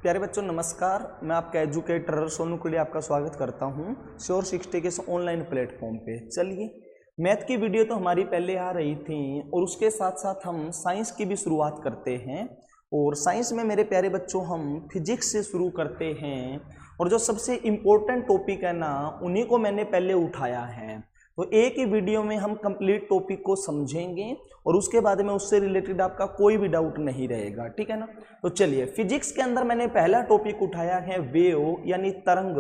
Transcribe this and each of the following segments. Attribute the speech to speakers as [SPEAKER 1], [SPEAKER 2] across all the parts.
[SPEAKER 1] प्यारे बच्चों नमस्कार। मैं आपका एजुकेटर सोनू कुली आपका स्वागत करता हूं श्योर 60 के ऑनलाइन प्लेटफॉर्म पे। चलिए, मैथ की वीडियो तो हमारी पहले आ रही थी और उसके साथ साथ हम साइंस की भी शुरुआत करते हैं। और साइंस में मेरे प्यारे बच्चों हम फिजिक्स से शुरू करते हैं और जो सबसे इम्पोर्टेंट टॉपिक है ना उन्हीं को मैंने पहले उठाया है। तो एक ही वीडियो में हम कंप्लीट टॉपिक को समझेंगे और उसके बाद में उससे रिलेटेड आपका कोई भी डाउट नहीं रहेगा, ठीक है ना। तो चलिए, फिजिक्स के अंदर मैंने पहला टॉपिक उठाया है वेव यानी तरंग।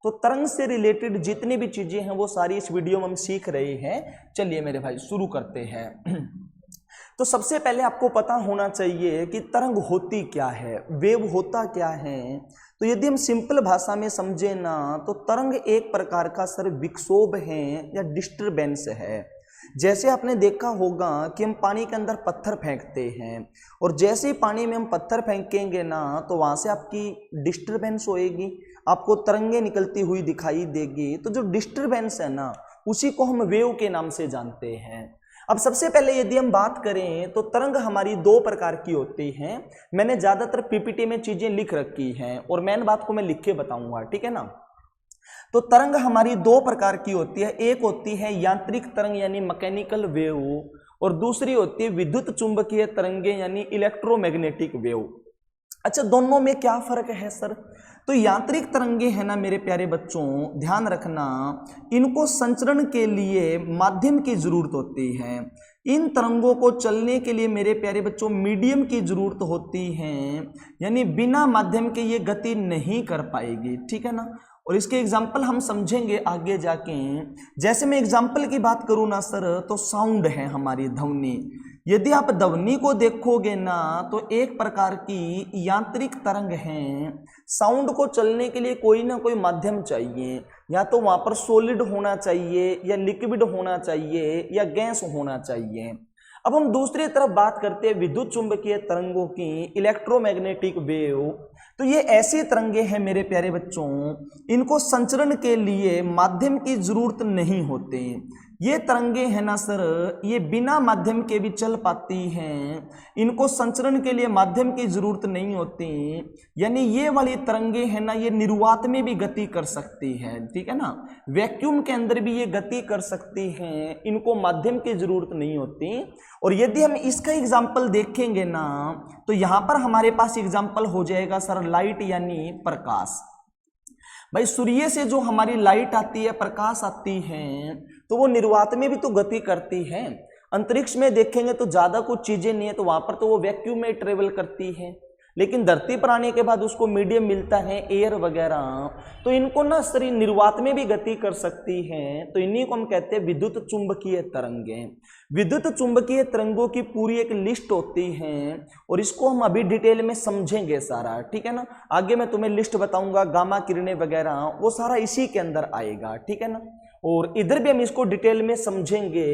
[SPEAKER 1] तो तरंग से रिलेटेड जितनी भी चीजें हैं वो सारी इस वीडियो में हम सीख रहे हैं। चलिए मेरे भाई शुरू करते हैं। तो सबसे पहले आपको पता होना चाहिए कि तरंग होती क्या है, वेव होता क्या है। तो यदि हम सिंपल भाषा में समझे ना तो तरंग एक प्रकार का सर विक्षोभ है या डिस्टरबेंस है। जैसे आपने देखा होगा कि हम पानी के अंदर पत्थर फेंकते हैं और जैसे ही पानी में हम पत्थर फेंकेंगे ना तो वहां से आपकी डिस्टरबेंस होएगी, आपको तरंगे निकलती हुई दिखाई देगी। तो जो डिस्टरबेंस है ना उसी को हम वेव के नाम से जानते हैं। अब सबसे पहले यदि हम बात करें तो तरंग हमारी दो प्रकार की होती हैं। मैंने ज्यादातर पीपीटी में चीजें लिख रखी हैं और मेन बात को मैं लिख के बताऊंगा, ठीक है ना। तो तरंग हमारी दो प्रकार की होती है। एक होती है यांत्रिक तरंग यानी मैकेनिकल वेव और दूसरी होती है विद्युत चुंबकीय तरंगे यानी इलेक्ट्रोमैग्नेटिक वेव। अच्छा, दोनों में क्या फर्क है सर? तो यांत्रिक तरंगे है ना मेरे प्यारे बच्चों, ध्यान रखना, इनको संचरण के लिए माध्यम की जरूरत होती है। इन तरंगों को चलने के लिए मेरे प्यारे बच्चों मीडियम की जरूरत होती है, यानी बिना माध्यम के ये गति नहीं कर पाएगी, ठीक है ना। और इसके एग्जाम्पल हम समझेंगे आगे जाके। जैसे मैं एग्जाम्पल की बात करूं ना सर तो साउंड है हमारी ध्वनि। यदि आप ध्वनि को देखोगे ना तो एक प्रकार की यांत्रिक तरंग है। साउंड को चलने के लिए कोई ना कोई माध्यम चाहिए, या तो वहां पर सॉलिड होना चाहिए या लिक्विड होना चाहिए या गैस होना चाहिए। अब हम दूसरी तरफ बात करते हैं विद्युत चुंबकीय तरंगों की, इलेक्ट्रोमैग्नेटिक वेव। तो ये ऐसी तरंगे हैं मेरे प्यारे बच्चों, इनको संचरण के लिए माध्यम की जरूरत नहीं होती। ये तरंगे हैं ना सर, ये बिना माध्यम के भी चल पाती हैं, इनको संचरण के लिए माध्यम की जरूरत नहीं होती। यानी ये वाली तरंगे हैं ना, ये निर्वात में भी गति कर सकती है, ठीक है ना। वैक्यूम के अंदर भी ये गति कर सकती हैं, इनको माध्यम की जरूरत नहीं होती। और यदि हम इसका एग्जाम्पल देखेंगे ना तो यहां पर हमारे पास एग्जाम्पल हो जाएगा सर लाइट यानी प्रकाश। भाई सूर्य से जो हमारी लाइट आती है, प्रकाश आती है, तो वो निर्वात में भी तो गति करती है। अंतरिक्ष में देखेंगे तो ज्यादा कुछ चीजें नहीं है, तो वहां पर तो वो वैक्यूम में ट्रेवल करती है। लेकिन धरती पर आने के बाद उसको मीडियम मिलता है, एयर वगैरह, तो इनको ना शरीर निर्वात में भी गति कर सकती है। तो इन्हीं को हम कहते हैं विद्युत चुंबकीय तरंगे। विद्युत चुंबकीय तरंगों की पूरी एक लिस्ट होती है और इसको हम अभी डिटेल में समझेंगे सारा, ठीक है ना। आगे मैं तुम्हें लिस्ट बताऊंगा, गामा किरणें वगैरह वो सारा इसी के अंदर आएगा, ठीक है ना। और इधर भी हम इसको डिटेल में समझेंगे,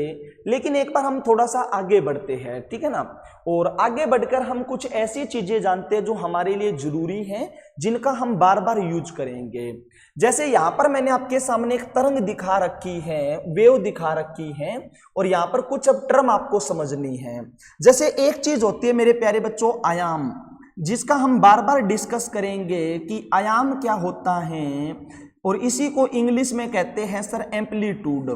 [SPEAKER 1] लेकिन एक बार हम थोड़ा सा आगे बढ़ते हैं, ठीक है ना। और आगे बढ़कर हम कुछ ऐसी चीजें जानते हैं जो हमारे लिए जरूरी हैं, जिनका हम बार बार यूज करेंगे। जैसे यहां पर मैंने आपके सामने एक तरंग दिखा रखी है, वेव दिखा रखी है, और यहां पर कुछ अब टर्म आपको समझनी है। जैसे एक चीज होती है मेरे प्यारे बच्चों आयाम, जिसका हम बार बार डिस्कस करेंगे कि आयाम क्या होता है, और इसी को इंग्लिश में कहते हैं सर एम्पलीट्यूड।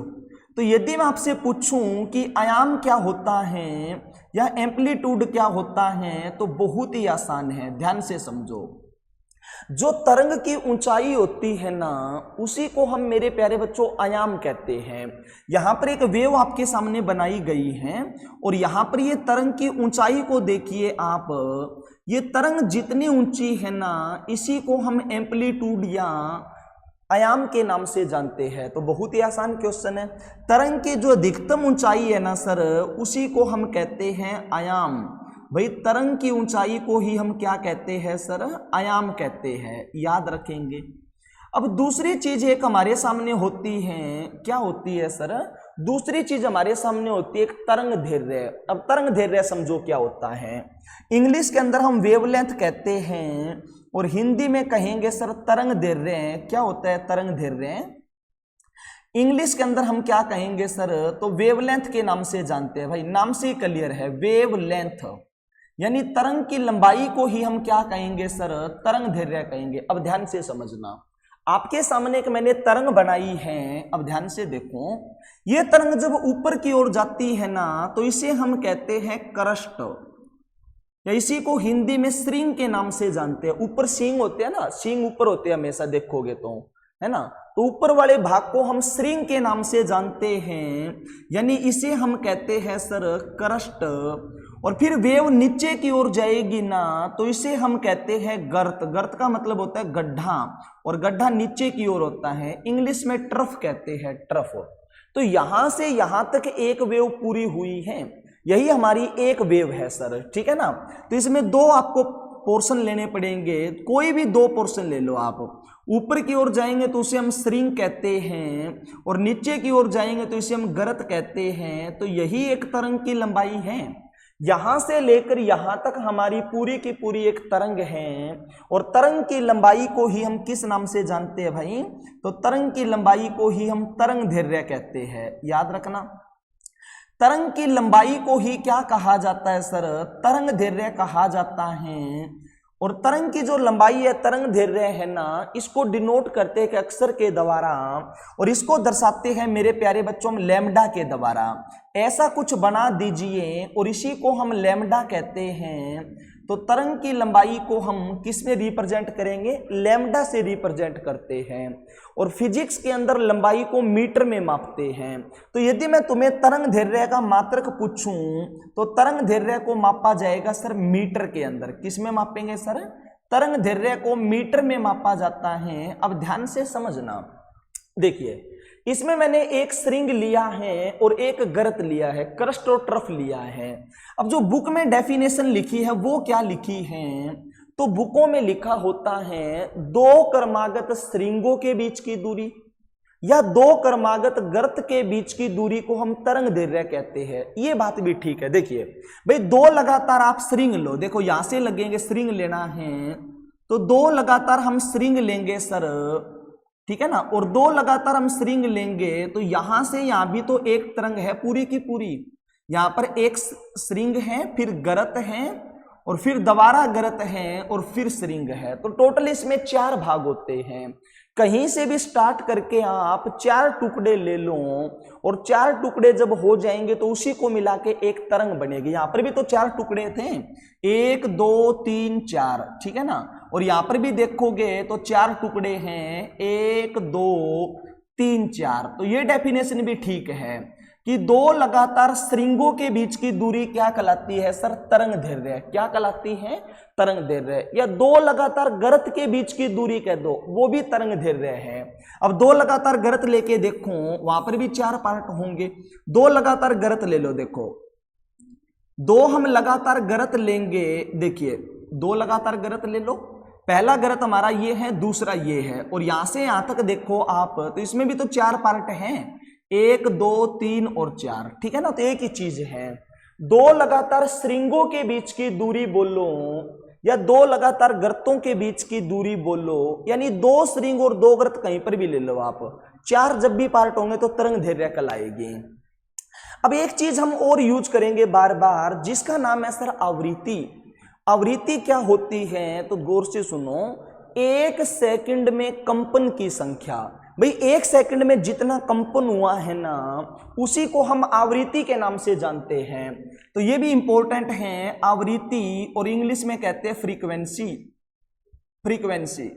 [SPEAKER 1] तो यदि मैं आपसे पूछूं कि आयाम क्या होता है या एम्पलीट्यूड क्या होता है तो बहुत ही आसान है, ध्यान से समझो। जो तरंग की ऊंचाई होती है ना उसी को हम मेरे प्यारे बच्चों आयाम कहते हैं। यहां पर एक वेव आपके सामने बनाई गई है और यहां पर ये तरंग की ऊंचाई को देखिए आप, ये तरंग जितनी ऊंची है ना इसी को हम एम्पलीट्यूड या आयाम के नाम से जानते हैं। तो बहुत ही आसान क्वेश्चन है। तरंग की जो अधिकतम ऊंचाई है ना सर उसी को हम कहते हैं आयाम। भाई तरंग की ऊंचाई को ही हम क्या कहते हैं सर? आयाम कहते हैं, याद रखेंगे। अब दूसरी चीज एक हमारे सामने होती है, क्या होती है सर? दूसरी चीज हमारे सामने होती है एक तरंग दैर्ध्य। अब तरंग दैर्ध्य समझो क्या होता है। इंग्लिश के अंदर हम वेवलेंथ कहते हैं और हिंदी में कहेंगे सर तरंग दैर्ध्य। क्या होता है तरंग दैर्ध्य? इंग्लिश के अंदर हम क्या कहेंगे सर? तो वेवलेंथ के नाम से जानते हैं। भाई नाम से ही क्लियर है, वेवलेंथ। यानी तरंग की लंबाई को ही हम क्या कहेंगे सर, तरंग दैर्घ्य कहेंगे। अब ध्यान से समझना, आपके सामने एक मैंने तरंग बनाई है, अब ध्यान से देखो, ये तरंग जब ऊपर की ओर जाती है ना तो इसे हम कहते हैं करस्ट, या इसी को हिंदी में श्रृंग के नाम से जानते हैं। ऊपर सींग होते हैं ना, सींग ऊपर होते हैं हमेशा, देखोगे तो, है ना, तो ऊपर वाले भाग को हम श्रृंग के नाम से जानते हैं, यानी इसे हम कहते हैं सर करस्ट। और फिर वेव नीचे की ओर जाएगी ना तो इसे हम कहते हैं गर्त। गर्त का मतलब होता है गड्ढा, और गड्ढा नीचे की ओर होता है, इंग्लिश में ट्रफ कहते हैं, ट्रफ। तो यहां से यहां तक एक वेव पूरी हुई है, यही हमारी एक वेव है सर, ठीक है ना। तो इसमें दो आपको पोर्शन लेने पड़ेंगे, कोई भी दो पोर्शन ले लो आप। ऊपर की ओर जाएंगे तो उसे हम श्रृंग कहते हैं, और नीचे की ओर जाएंगे तो इसे हम गर्त कहते हैं। तो यही एक तरंग की लंबाई है, यहां से लेकर यहां तक हमारी पूरी की पूरी एक तरंग है। और तरंग की लंबाई को ही हम किस नाम से जानते हैं भाई, तो तरंग की लंबाई को ही हम तरंग दैर्घ्य कहते हैं, याद रखना। तरंग की लंबाई को ही क्या कहा जाता है सर, तरंग दैर्घ्य कहा जाता है। और तरंग की जो लंबाई है, तरंग दैर्घ्य है ना, इसको डिनोट करते हैं एक अक्षर के द्वारा, और इसको दर्शाते हैं मेरे प्यारे बच्चों हम लैम्डा के द्वारा। ऐसा कुछ बना दीजिए और इसी को हम लैम्डा कहते हैं। तो तरंग की लंबाई को हम किस में रिप्रेजेंट करेंगे, लैम्डा से रिप्रेजेंट करते हैं। और फिजिक्स के अंदर लंबाई को मीटर में मापते हैं। तो यदि मैं तुम्हें तरंग दैर्घ्य का मात्रक पूछूं तो तरंग दैर्घ्य को मापा जाएगा सर मीटर के अंदर। किस में मापेंगे सर, तरंग दैर्घ्य को मीटर में मापा जाता है। अब ध्यान से समझना, देखिए इसमें मैंने एक श्रृंग लिया है और एक गर्त लिया है, करस्ट और ट्रफ लिया है। अब जो बुक में डेफिनेशन लिखी है वो क्या लिखी है, तो बुकों में लिखा होता है दो क्रमागत श्रृंगों के बीच की दूरी या दो क्रमागत गर्त के बीच की दूरी को हम तरंग दैर्घ्य कहते हैं। ये बात भी ठीक है। देखिए भाई, दो लगातार आप श्रृंग लो, देखो यहां से लगेंगे, श्रृंग लेना है तो दो लगातार हम श्रृंग लेंगे सर, ठीक है ना। और दो लगातार हम श्रृंग लेंगे तो यहां से यहां भी तो एक तरंग है पूरी की पूरी, यहां पर एक श्रृंग है, फिर गरत है, और फिर दोबारा गरत है, और फिर श्रृंग है। तो टोटल इसमें चार भाग होते हैं। कहीं से भी स्टार्ट करके आप चार टुकड़े ले लो, और चार टुकड़े जब हो जाएंगे तो उसी को मिला के एक तरंग बनेगी। यहां पर भी तो चार टुकड़े थे, 1 2 3 4, ठीक है ना। और यहां पर भी देखोगे तो चार टुकड़े हैं, 1 2 3 4। तो ये डेफिनेशन भी ठीक है कि दो लगातार श्रृंगों के बीच की दूरी क्या कहलाती है सर, तरंग दैर्घ्य। क्या कहलाती है, तरंग दैर्घ्य। या दो लगातार गरत के बीच की दूरी कह दो, वो भी तरंग दैर्घ्य है। अब दो लगातार गरत लेके देखो, वहां पर भी चार पार्ट होंगे। दो लगातार गरत ले लो, देखो दो हम लगातार गरत लेंगे, देखिए दो लगातार गरत ले लो, पहला गरत हमारा ये है, दूसरा ये है, और यहां से यहां तक देखो आप, तो इसमें भी तो चार पार्ट हैं, 1 2 3 और 4, ठीक है ना। तो एक ही चीज है। दो लगातार श्रृंगों के बीच की दूरी बोलो या दो लगातार गर्तों के बीच की दूरी बोलो, यानी दो श्रृंग और दो गर्त कहीं पर भी ले लो आप, चार जब भी पार्ट होंगे तो तरंग दैर्घ्य कहलाएगी। अब एक चीज हम और यूज करेंगे बार बार, जिसका नाम है सर आवृत्ति। आवृत्ति क्या होती है, तो गौर से सुनो। एक सेकंड में कंपन की संख्या, भाई एक सेकंड में जितना कंपन हुआ है ना, उसी को हम आवृत्ति के नाम से जानते हैं। तो ये भी इंपॉर्टेंट है, आवृत्ति, और इंग्लिश में कहते हैं फ्रीक्वेंसी। फ्रीक्वेंसी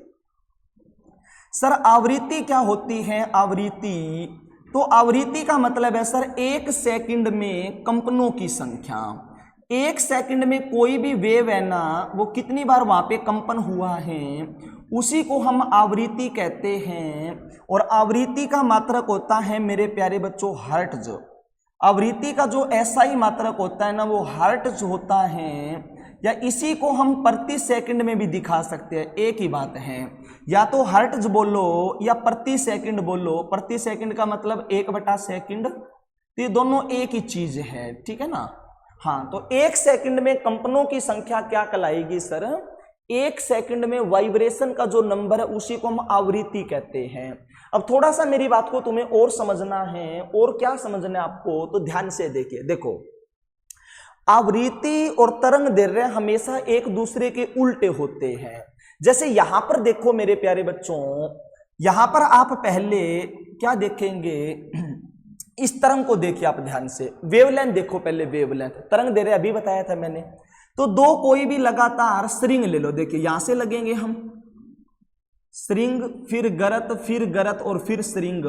[SPEAKER 1] सर, आवृत्ति क्या होती है, आवृत्ति, तो आवृत्ति का मतलब है सर एक सेकंड में कंपनों की संख्या। एक सेकंड में कोई भी वेव है ना, वो कितनी बार वहां पे कंपन हुआ है, उसी को हम आवृत्ति कहते हैं। और आवृत्ति का मात्रक होता है मेरे प्यारे बच्चों हर्ट्ज। आवृत्ति का जो SI मात्रक होता है ना, वो हर्ट्ज होता है, या इसी को हम प्रति सेकंड में भी दिखा सकते हैं, एक ही बात है। या तो हर्ट्ज बोलो या प्रति सेकंड बोलो, प्रति सेकंड का मतलब 1 सेकंड, तो ये दोनों एक ही चीज है, ठीक है ना। हाँ, तो एक सेकंड में कंपनों की संख्या क्या कहलाएगी सर, एक सेकंड में वाइब्रेशन का जो नंबर है उसी को हम आवृत्ति कहते हैं। अब थोड़ा सा मेरी बात को तुम्हें और समझना है, और क्या समझना है आपको, तो ध्यान से देखिए। देखो आवृत्ति और तरंग दैर्घ्य हमेशा एक दूसरे के उल्टे होते हैं। जैसे यहां पर देखो मेरे प्यारे बच्चों, यहां पर आप पहले क्या देखेंगे, इस तरंग को देखिए आप ध्यान से, वेवलेंथ देखो पहले, वेवलेंथ, तरंग दैर्घ्य अभी बताया था मैंने। तो दो कोई भी लगातार स्ट्रिंग ले लो, देखिए यहां से लगेंगे हम स्ट्रिंग, फिर गरत और फिर स्ट्रिंग,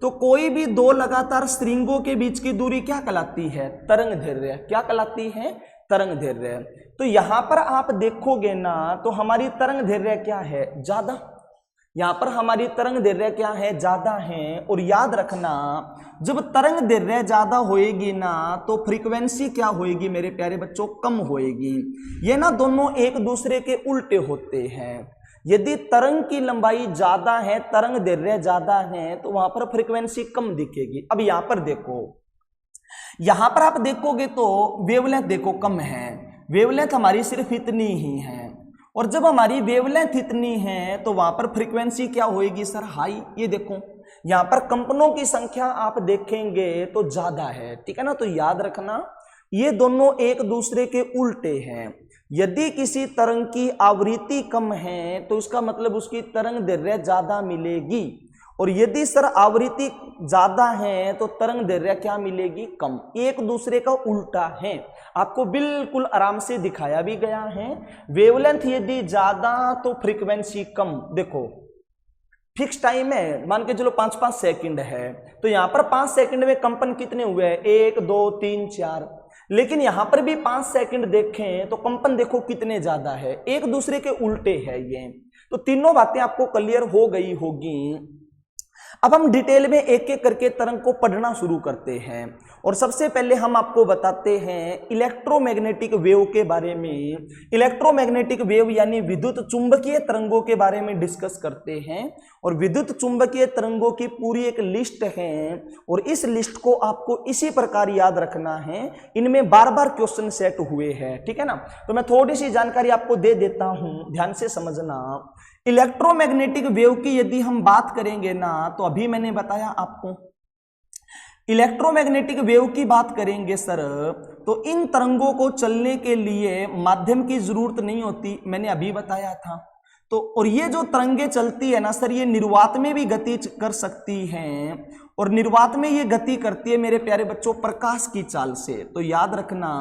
[SPEAKER 1] तो कोई भी दो लगातार स्ट्रिंगों के बीच की दूरी क्या कहलाती है, तरंग दैर्घ्य। क्या कहलाती है, तरंग दैर्घ्य। तो यहां पर आप देखोगे ना, तो हमारी तरंग दैर्घ्य क्या है, ज्यादा। यहां पर हमारी तरंग दैर्घ्य क्या है, ज्यादा है। और याद रखना, जब तरंग दैर्घ्य ज्यादा होएगी ना, तो फ्रीक्वेंसी क्या होएगी मेरे प्यारे बच्चों, कम होएगी। ये ना दोनों एक दूसरे के उल्टे होते हैं। यदि तरंग की लंबाई ज्यादा है, तरंग दैर्घ्य ज्यादा है, तो वहां पर फ्रीक्वेंसी कम दिखेगी। अब यहां पर देखो, यहां पर आप देखोगे तो वेवलेंथ देखो कम है, वेवलेंथ हमारी सिर्फ इतनी ही है। और जब हमारी वेवलेंथ इतनी है तो वहां पर फ्रीक्वेंसी क्या होएगी सर, हाई। ये देखो यहां पर कंपनों की संख्या आप देखेंगे तो ज्यादा है, ठीक है ना। तो याद रखना, ये दोनों एक दूसरे के उल्टे हैं। यदि किसी तरंग की आवृत्ति कम है तो इसका मतलब उसकी तरंग दैर्घ्य ज्यादा मिलेगी। और यदि सर आवृत्ति ज्यादा है तो तरंग दैर्घ्य क्या मिलेगी, कम। एक दूसरे का उल्टा है, आपको बिल्कुल आराम से दिखाया भी गया है। वेवलेंथ यदि ज्यादा तो फ्रीक्वेंसी कम। देखो फिक्स टाइम है, मान के चलो 5-5 सेकंड है, तो यहां पर 5 सेकंड में कंपन कितने हुए हैं, 1 2 3 4। लेकिन यहां पर भी 5 सेकंड देखें तो कंपन देखो कितने ज्यादा है, एक दूसरे के उल्टे है ये। तो तीनों बातें आपको क्लियर हो गई होगी। अब हम डिटेल में एक एक करके तरंग को पढ़ना शुरू करते हैं। और सबसे पहले हम आपको बताते हैं इलेक्ट्रोमैग्नेटिक वेव के बारे में। इलेक्ट्रोमैग्नेटिक वेव यानी विद्युत चुंबकीय तरंगों के बारे में डिस्कस करते हैं। और विद्युत चुंबकीय तरंगों की पूरी एक लिस्ट है, और इस लिस्ट को आपको इसी प्रकार याद रखना है। इनमें बार बार क्वेश्चन सेट हुए हैं, ठीक है ना। तो मैं थोड़ी सी जानकारी आपको दे देता हूं, ध्यान से समझना। इलेक्ट्रोमैग्नेटिक वेव की यदि हम बात करेंगे ना, तो अभी मैंने बताया आपको इलेक्ट्रोमैग्नेटिक वेव की बात करेंगे सर, तो इन तरंगों को चलने के लिए माध्यम की जरूरत नहीं होती, मैंने अभी बताया था। तो और ये जो तरंगे चलती है ना सर, ये निर्वात में भी गति कर सकती हैं। और निर्वात में ये गति करती है मेरे प्यारे बच्चों प्रकाश की चाल से। तो याद रखना,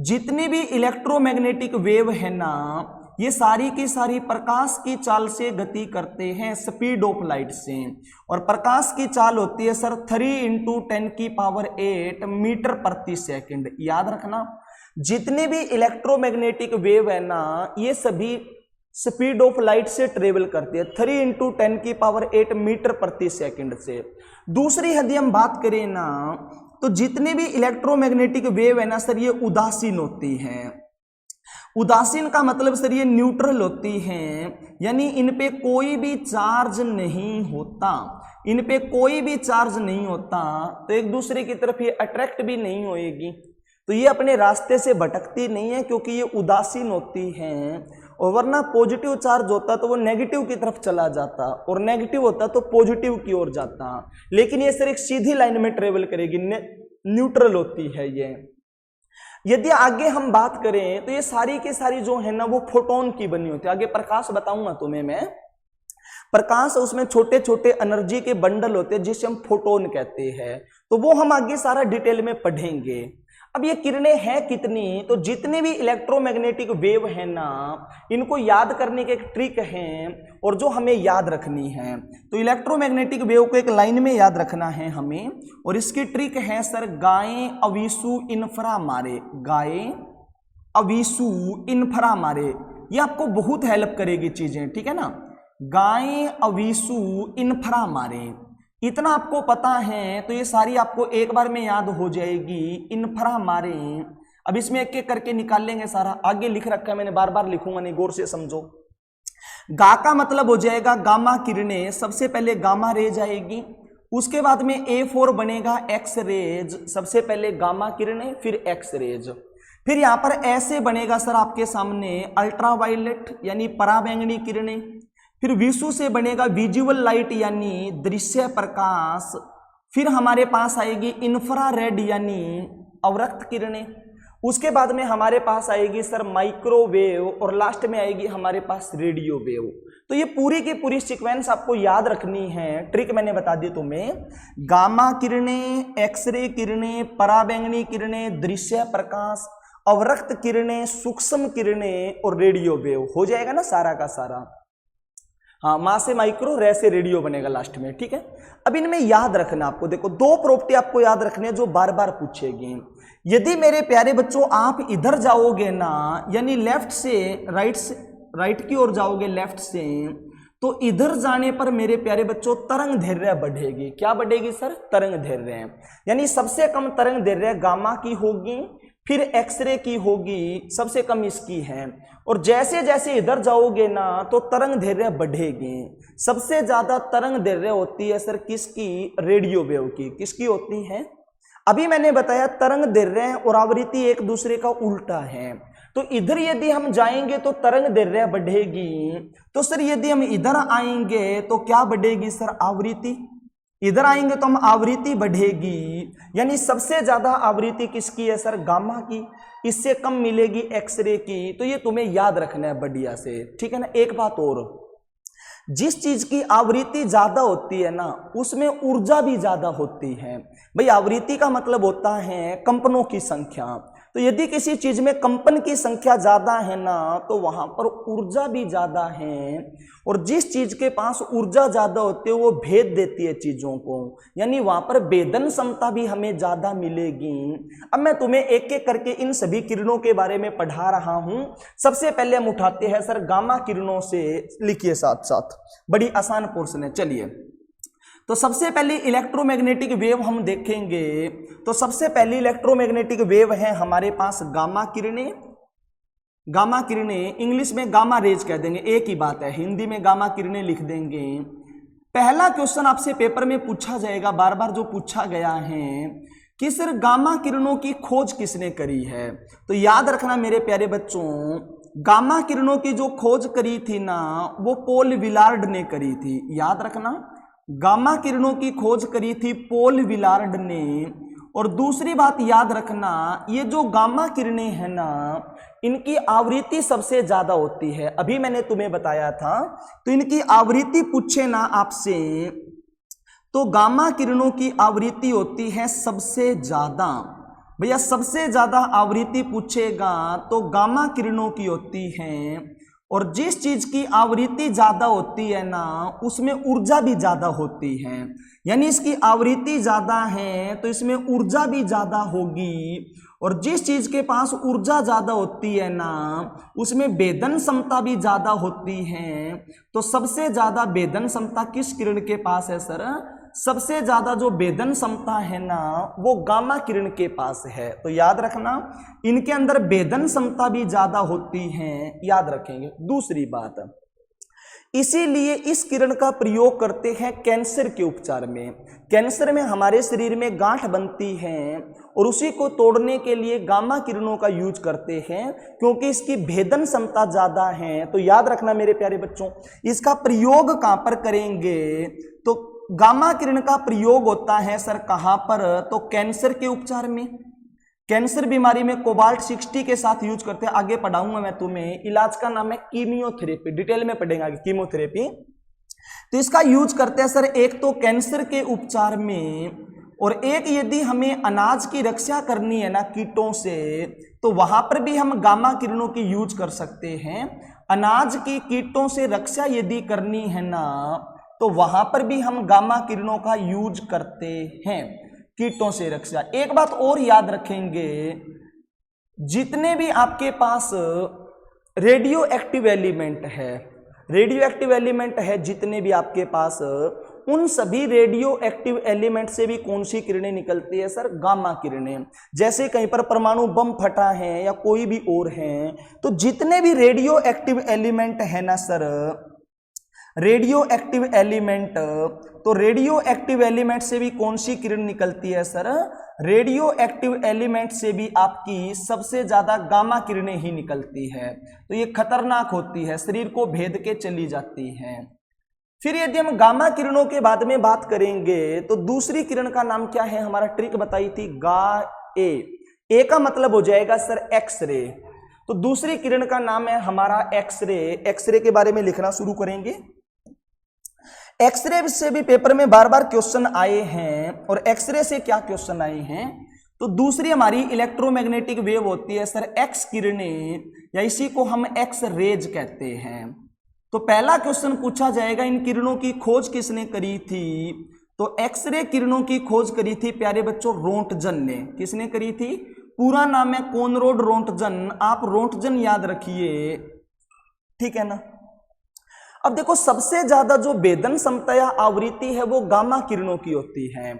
[SPEAKER 1] जितनी भी इलेक्ट्रोमैग्नेटिक वेव है ना, ये सारी की सारी प्रकाश की चाल से गति करते हैं, स्पीड ऑफ लाइट से। और प्रकाश की चाल होती है सर 3 × 10⁸ मीटर प्रति सेकंड। याद रखना, जितने भी इलेक्ट्रोमैग्नेटिक वेव है ना, ये सभी स्पीड ऑफ लाइट से ट्रेवल करती है 3 × 10⁸ मीटर प्रति सेकंड से। दूसरी यदि हम बात करें ना, तो जितने भी इलेक्ट्रोमैग्नेटिक वेव है ना सर, ये उदासीन होती हैं। उदासीन का मतलब सर ये न्यूट्रल होती हैं, यानी इन पे कोई भी चार्ज नहीं होता। इन पे कोई भी चार्ज नहीं होता, तो एक दूसरे की तरफ ये अट्रैक्ट भी नहीं होएगी। तो ये अपने रास्ते से भटकती नहीं है, क्योंकि ये उदासीन होती हैं। और वरना पॉजिटिव चार्ज होता तो वो नेगेटिव की तरफ चला जाता, और नेगेटिव होता तो पॉजिटिव की ओर जाता। लेकिन ये सर एक सीधी लाइन में ट्रेवल करेगी, न्यूट्रल होती है ये। यदि आगे हम बात करें तो ये सारी की सारी जो है ना, वो फोटोन की बनी होती है। आगे प्रकाश बताऊंगा तुम्हें मैं। प्रकाश, उसमें छोटे छोटे एनर्जी के बंडल होते हैं जिसे हम फोटोन कहते हैं। तो वो हम आगे सारा डिटेल में पढ़ेंगे। अब ये किरणें हैं कितनी, तो जितने भी इलेक्ट्रोमैग्नेटिक वेव है ना, इनको याद करने के एक ट्रिक है, और जो हमें याद रखनी है। तो इलेक्ट्रोमैग्नेटिक वेव को एक लाइन में याद रखना है हमें, और इसकी ट्रिक है सर गाये अवीसु इन्फ्रा मारे। गाये अवीसु इन्फ्रा मारे, ये आपको बहुत हेल्प करेगी चीजें, ठीक है ना। गाये अवीसु इन्फ्रा मारे, इतना आपको पता है तो ये सारी आपको एक बार में याद हो जाएगी। इन्फ्रा मारे, अब इसमें एक एक करके निकाल लेंगे सारा। आगे लिख रखा है मैंने, बार बार लिखूंगा नहीं, गौर से समझो। गा का मतलब हो जाएगा गामा किरणें, सबसे पहले गामा रेज आएगी, उसके बाद में A4 बनेगा एक्स रेज, सबसे पहले गामा किरणें फिर एक्स रेज। फिर यहां पर ऐसे बनेगा सर आपके सामने अल्ट्रावायलेट यानी पराबैंगनी किरणें। फिर विषु से बनेगा विजुअल लाइट यानी दृश्य प्रकाश। फिर हमारे पास आएगी इंफ्रारेड यानी अवरक्त किरणें। उसके बाद में हमारे पास आएगी सर माइक्रोवेव और लास्ट में आएगी हमारे पास रेडियो वेव। तो ये पूरी की पूरी सीक्वेंस आपको याद रखनी है। ट्रिक मैंने बता दी तुम्हें, गामा किरणें, एक्सरे किरणें, पराबैंगनी किरणें, दृश्य प्रकाश, अवरक्त किरणें, सूक्ष्म किरणें और रेडियो वेव। हो जाएगा ना सारा का सारा। हाँ, माँ से माइक्रो, रे से रेडियो बनेगा लास्ट में, ठीक है। अब इनमें याद रखना आपको, देखो दो प्रॉपर्टी आपको याद रखनी है जो बार बार पूछेगी। यदि मेरे प्यारे बच्चों आप इधर जाओगे ना, यानी लेफ्ट से राइट की ओर जाओगे लेफ्ट से, तो इधर जाने पर मेरे प्यारे बच्चों तरंग दैर्घ्य बढ़ेगी। क्या बढ़ेगी सर? तरंग दैर्घ्य। यानी सबसे कम तरंग दैर्घ्य गामा की होगी, फिर एक्सरे की होगी, सबसे कम इसकी है। और जैसे जैसे इधर जाओगे ना तो तरंग दैर्घ्य बढ़ेगी। सबसे ज्यादा तरंग दैर्घ्य होती है सर किसकी? रेडियो वेव की। किसकी होती है? अभी मैंने बताया तरंग दैर्घ्य और आवृत्ति एक दूसरे का उल्टा है। तो इधर यदि हम जाएंगे तो तरंग दैर्घ्य बढ़ेगी, तो सर यदि हम इधर आएंगे तो क्या बढ़ेगी सर? आवृत्ति। इधर आएंगे तो हम आवृत्ति बढ़ेगी, यानी सबसे ज्यादा आवृत्ति किसकी है सर? गामा की। इससे कम मिलेगी एक्सरे की। तो ये तुम्हें याद रखना है बढ़िया से, ठीक है ना। एक बात और, जिस चीज की आवृत्ति ज्यादा होती है ना उसमें ऊर्जा भी ज्यादा होती है। भाई आवृत्ति का मतलब होता है कंपनों की संख्या। तो यदि किसी चीज में कंपन की संख्या ज्यादा है ना तो वहां पर ऊर्जा भी ज्यादा है। और जिस चीज के पास ऊर्जा ज्यादा होती है वो भेद देती है चीजों को, यानी वहां पर भेदन क्षमता भी हमें ज्यादा मिलेगी। अब मैं तुम्हें एक एक करके इन सभी किरणों के बारे में पढ़ा रहा हूं। सबसे पहले हम उठाते हैं सर गामा किरणों से, लिखिए साथ साथ, बड़ी आसान पोर्शन है। चलिए, तो सबसे पहले इलेक्ट्रोमैग्नेटिक वेव हम देखेंगे। तो सबसे पहली इलेक्ट्रोमैग्नेटिक वेव है हमारे पास गामा किरणें। गामा किरणें इंग्लिश में गामा रेज कह देंगे, एक ही बात है। हिंदी में गामा किरणें लिख देंगे। पहला क्वेश्चन आपसे पेपर में पूछा जाएगा, बार बार जो पूछा गया है कि सर गामा किरणों की खोज किसने करी है। तो याद रखना मेरे प्यारे बच्चों, गामा किरणों की जो खोज करी थी ना वो पॉल विलार्ड ने करी थी। याद रखना, गामा किरणों की खोज करी थी पॉल विलार्ड ने। और दूसरी बात याद रखना, ये जो गामा किरणें हैं ना इनकी आवृत्ति सबसे ज्यादा होती है। अभी मैंने तुम्हें बताया था। तो इनकी आवृत्ति पूछे ना आपसे तो गामा किरणों की आवृत्ति होती है सबसे ज्यादा। भैया सबसे ज्यादा आवृत्ति पूछेगा तो गामा किरणों की होती है। और जिस चीज की आवृत्ति ज्यादा होती है ना उसमें ऊर्जा भी ज्यादा होती है, यानी इसकी आवृत्ति ज्यादा है तो इसमें ऊर्जा भी ज्यादा होगी। और जिस चीज के पास ऊर्जा ज्यादा होती है ना उसमें भेदन क्षमता भी ज्यादा होती है। तो सबसे ज्यादा भेदन क्षमता किस किरण के पास है सर? सबसे ज्यादा जो भेदन क्षमता है ना वो गामा किरण के पास है। तो याद रखना इनके अंदर भेदन क्षमता भी ज्यादा होती है, याद रखेंगे। दूसरी बात, इसीलिए इस किरण का प्रयोग करते हैं कैंसर के उपचार में। कैंसर में हमारे शरीर में गांठ बनती है और उसी को तोड़ने के लिए गामा किरणों का यूज करते हैं क्योंकि इसकी भेदन क्षमता ज्यादा है। तो याद रखना मेरे प्यारे बच्चों, इसका प्रयोग कहां पर करेंगे? तो गामा किरण का प्रयोग होता है सर कहां पर? तो कैंसर के उपचार में। कैंसर बीमारी में कोबाल्ट 60 के साथ यूज करते हैं। आगे पढ़ाऊंगा मैं तुम्हें। इलाज का नाम है कीमियोथेरेपी, डिटेल में पढ़ेंगे आगे कीमोथेरेपी। तो इसका यूज करते हैं सर एक तो कैंसर के उपचार में, और एक यदि हमें अनाज की रक्षा करनी है ना कीटों से तो वहां पर भी हम गामा किरणों की यूज कर सकते हैं। अनाज की कीटों से रक्षा यदि करनी है ना तो वहां पर भी हम गामा किरणों का यूज करते हैं, कीटों से रक्षा। एक बात और याद रखेंगे, जितने भी आपके पास रेडियो एक्टिव एलिमेंट है, जितने भी आपके पास, उन सभी रेडियो एक्टिव एलिमेंट से भी कौन सी किरणें निकलती है सर? गामा किरणें। जैसे कहीं पर परमाणु बम फटा है या कोई भी और है, तो जितने भी रेडियो एक्टिव एलिमेंट है ना सर, रेडियो एक्टिव एलिमेंट, तो रेडियो एक्टिव एलिमेंट से भी कौन सी किरण निकलती है सर? रेडियो एक्टिव एलिमेंट से भी आपकी सबसे ज्यादा गामा किरणें ही निकलती है। तो ये खतरनाक होती है, शरीर को भेद के चली जाती है। फिर यदि हम गामा किरणों के बाद में बात करेंगे तो दूसरी किरण का नाम क्या है? हमारा ट्रिक बताई थी गा ए, ए का मतलब हो जाएगा सर एक्सरे। तो दूसरी किरण का नाम है हमारा एक्सरे। एक्सरे के बारे में लिखना शुरू करेंगे। एक्सरे से भी पेपर में बार बार क्वेश्चन आए हैं, और एक्सरे से क्या क्वेश्चन आए हैं, तो दूसरी हमारी इलेक्ट्रोमैग्नेटिक वेव होती है सर एक्स किरणें, या इसी को हम एक्स रेज कहते हैं। तो पहला क्वेश्चन पूछा जाएगा इन किरणों की खोज किसने करी थी, तो एक्सरे किरणों की खोज करी थी प्यारे बच्चों रोंटजन ने। किसने करी थी, पूरा नाम है कोनराड रोंटजन, आप रोंटजन याद रखिए, ठीक है ना। अब देखो सबसे ज्यादा जो भेदन क्षमता या आवृत्ति है वो गामा किरणों की होती है,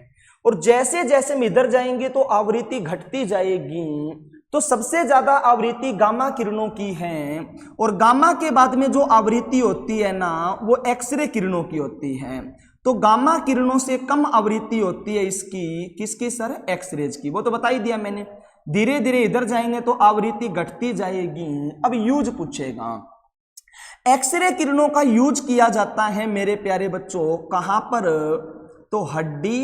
[SPEAKER 1] और जैसे जैसे हम इधर जाएंगे तो आवृत्ति घटती जाएगी। तो सबसे ज्यादा आवृत्ति गामा किरणों की है, और गामा के बाद में जो आवृत्ति होती है ना वो एक्सरे किरणों की होती है। तो गामा किरणों से कम आवृत्ति होती है इसकी, किसकी सर, एक्सरेज की। वो तो बता ही दिया मैंने। धीरे धीरे इधर जाएंगे तो आवृत्ति घटती जाएगी। अब यूज पूछेगा, एक्सरे किरणों का यूज किया जाता है मेरे प्यारे बच्चों कहां पर, तो हड्डी,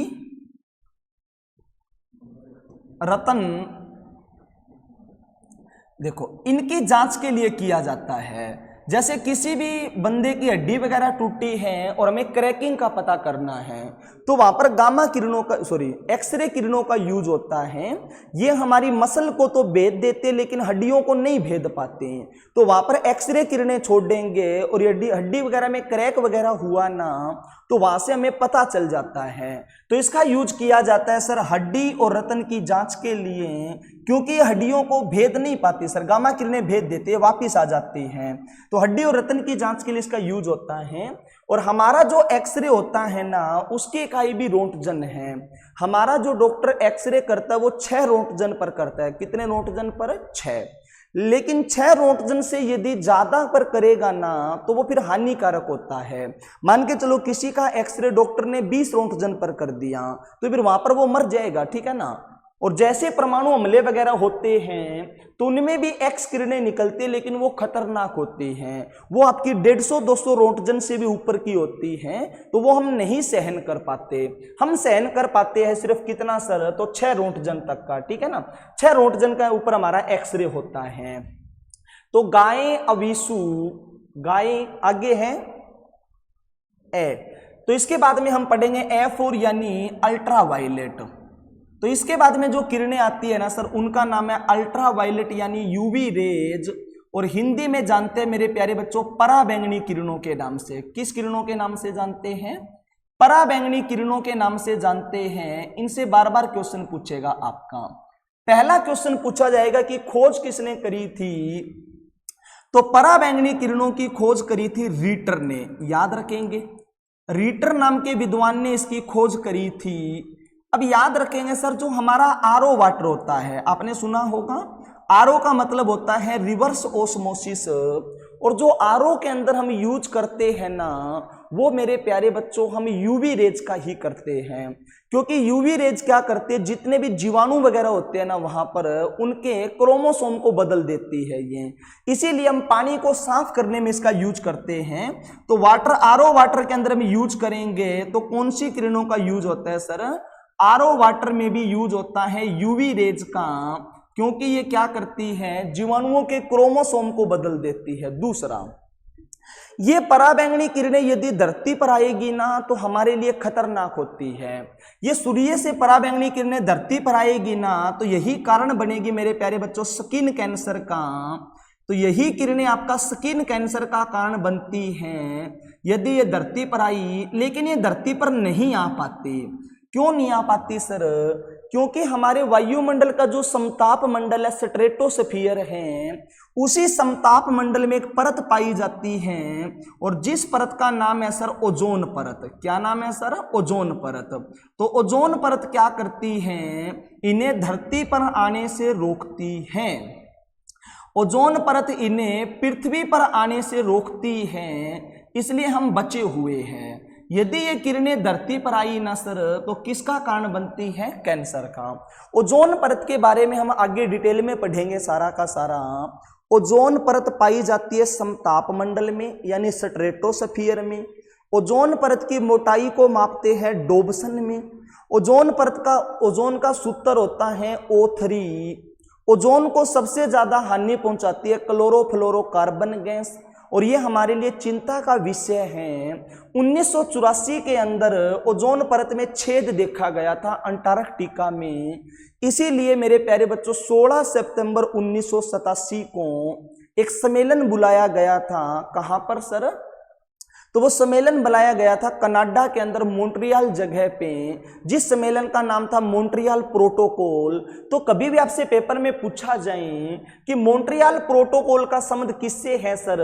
[SPEAKER 1] रतन, देखो इनकी जांच के लिए किया जाता है। जैसे किसी भी बंदे की हड्डी वगैरह टूटी है और हमें क्रैकिंग का पता करना है, तो वहां पर गामा किरणों का एक्सरे किरणों का यूज होता है। ये हमारी मसल को तो भेद देते लेकिन हड्डियों को नहीं भेद पाते हैं, तो वहां पर एक्सरे किरणें छोड़ देंगे, और हड्डी वगैरह में क्रैक वगैरह हुआ ना तो वहां से हमें पता चल जाता है। तो इसका यूज किया जाता है सर हड्डी और रतन की जांच के लिए, क्योंकि हड्डियों को भेद नहीं पाती सर, गामा किरणें भेद देते हैं, वापिस आ जाती हैं। तो हड्डी और रतन की जांच के लिए इसका यूज होता है। और हमारा जो एक्सरे होता है ना उसकी इकाई भी रोंटजन है। हमारा जो डॉक्टर एक्सरे करता है वो 6 रोंटजन पर करता है। कितने रोंटजन पर, 6। लेकिन 6 रोंटजन से यदि ज्यादा पर करेगा ना तो वो फिर हानिकारक होता है। मान के चलो किसी का एक्सरे डॉक्टर ने 20 रोंटजन पर कर दिया तो फिर वहां पर वो मर जाएगा, ठीक है ना। और जैसे परमाणु हमले वगैरह होते हैं तो उनमें भी एक्स किरणें निकलती है, लेकिन वो खतरनाक होती हैं। वो आपकी 150-200 रोंटजन से भी ऊपर की होती हैं, तो वो हम नहीं सहन कर पाते। हम सहन कर पाते हैं सिर्फ कितना सर, तो 6 रोंटजन तक का, ठीक है ना। 6 रोंटजन का ऊपर हमारा एक्सरे होता है। तो गाय अवीसु, गाय आगे है ए। तो इसके बाद में हम पढ़ेंगे F4 यानी अल्ट्रावायलेट। तो इसके बाद में जो किरणें आती है ना सर उनका नाम है अल्ट्रावायलेट यानी यूवी रेज, और हिंदी में जानते हैं मेरे प्यारे बच्चों पराबैंगनी किरणों के नाम से। किस किरणों के नाम से जानते हैं, पराबैंगनी किरणों के नाम से जानते हैं। इनसे बार बार क्वेश्चन पूछेगा आपका। पहला क्वेश्चन पूछा जाएगा कि खोज किसने करी थी, तो पराबैंगनी किरणों की खोज करी थी रीटर ने, याद रखेंगे। रीटर नाम के विद्वान ने इसकी खोज करी थी। अब याद रखेंगे सर जो हमारा आरओ वाटर होता है, आपने सुना होगा, आरओ का मतलब होता है रिवर्स ओस्मोसिस। और जो आरओ के अंदर हम यूज करते हैं ना वो मेरे प्यारे बच्चों हम यूवी रेज का ही करते हैं, क्योंकि यूवी रेज क्या करते हैं, जितने भी जीवाणु वगैरह होते हैं ना वहां पर उनके क्रोमोसोम को बदल देती है ये। इसीलिए हम पानी को साफ करने में इसका यूज करते हैं। तो वाटर, आरओ वाटर के अंदर हम यूज करेंगे तो कौन सी किरणों का यूज होता है सर, आरओ वाटर में भी यूज होता है यूवी रेज का, क्योंकि ये क्या करती है, जीवाणुओं के क्रोमोसोम को बदल देती है। दूसरा, ये पराबैंगनी किरणें यदि धरती पर आएगी ना तो हमारे लिए खतरनाक होती है। ये सूर्य से पराबैंगनी किरणें धरती पर आएगी ना तो यही कारण बनेगी मेरे प्यारे बच्चों स्किन कैंसर का। तो यही किरणें आपका स्किन कैंसर का कारण बनती हैं यदि ये धरती पर आई। लेकिन ये धरती पर नहीं आ पाती। क्यों नहीं आ पाती सर, क्योंकि हमारे वायुमंडल का जो समताप मंडल है, स्ट्रेटोस्फीयर है, उसी समताप मंडल में एक परत पाई जाती है, और जिस परत का नाम है सर ओजोन परत। क्या नाम है सर, ओजोन परत। तो ओजोन परत क्या करती है, इन्हें धरती पर आने से रोकती है। ओजोन परत इन्हें पृथ्वी पर आने से रोकती है, इसलिए हम बचे हुए हैं। यदि ये किरणें धरती पर आई ना सर तो किसका कारण बनती है, कैंसर का। ओजोन परत के बारे में हम आगे डिटेल में पढ़ेंगे सारा का सारा। ओजोन परत पाई जाती है समताप मंडल में यानी स्ट्रेटोस्फीयर में। ओजोन परत की मोटाई को मापते हैं डोबसन में। ओजोन परत का, ओजोन का सूत्र होता है O3 ओजोन को सबसे ज्यादा हानि पहुंचाती है क्लोरोफ्लोरोकार्बन गैस, और ये हमारे लिए चिंता का विषय है। 1984 के अंदर ओजोन परत में छेद देखा गया था अंटार्कटिका में, इसीलिए मेरे प्यारे बच्चों 16 सितंबर 1987 को एक सम्मेलन बुलाया गया था। कहां पर सर? तो वो सम्मेलन बुलाया गया था कनाडा के अंदर मॉन्ट्रियल जगह पे, जिस सम्मेलन का नाम था मॉन्ट्रियल प्रोटोकॉल। तो कभी भी आपसे पेपर में पूछा जाए कि मॉन्ट्रियल प्रोटोकॉल का संबंध किससे है सर,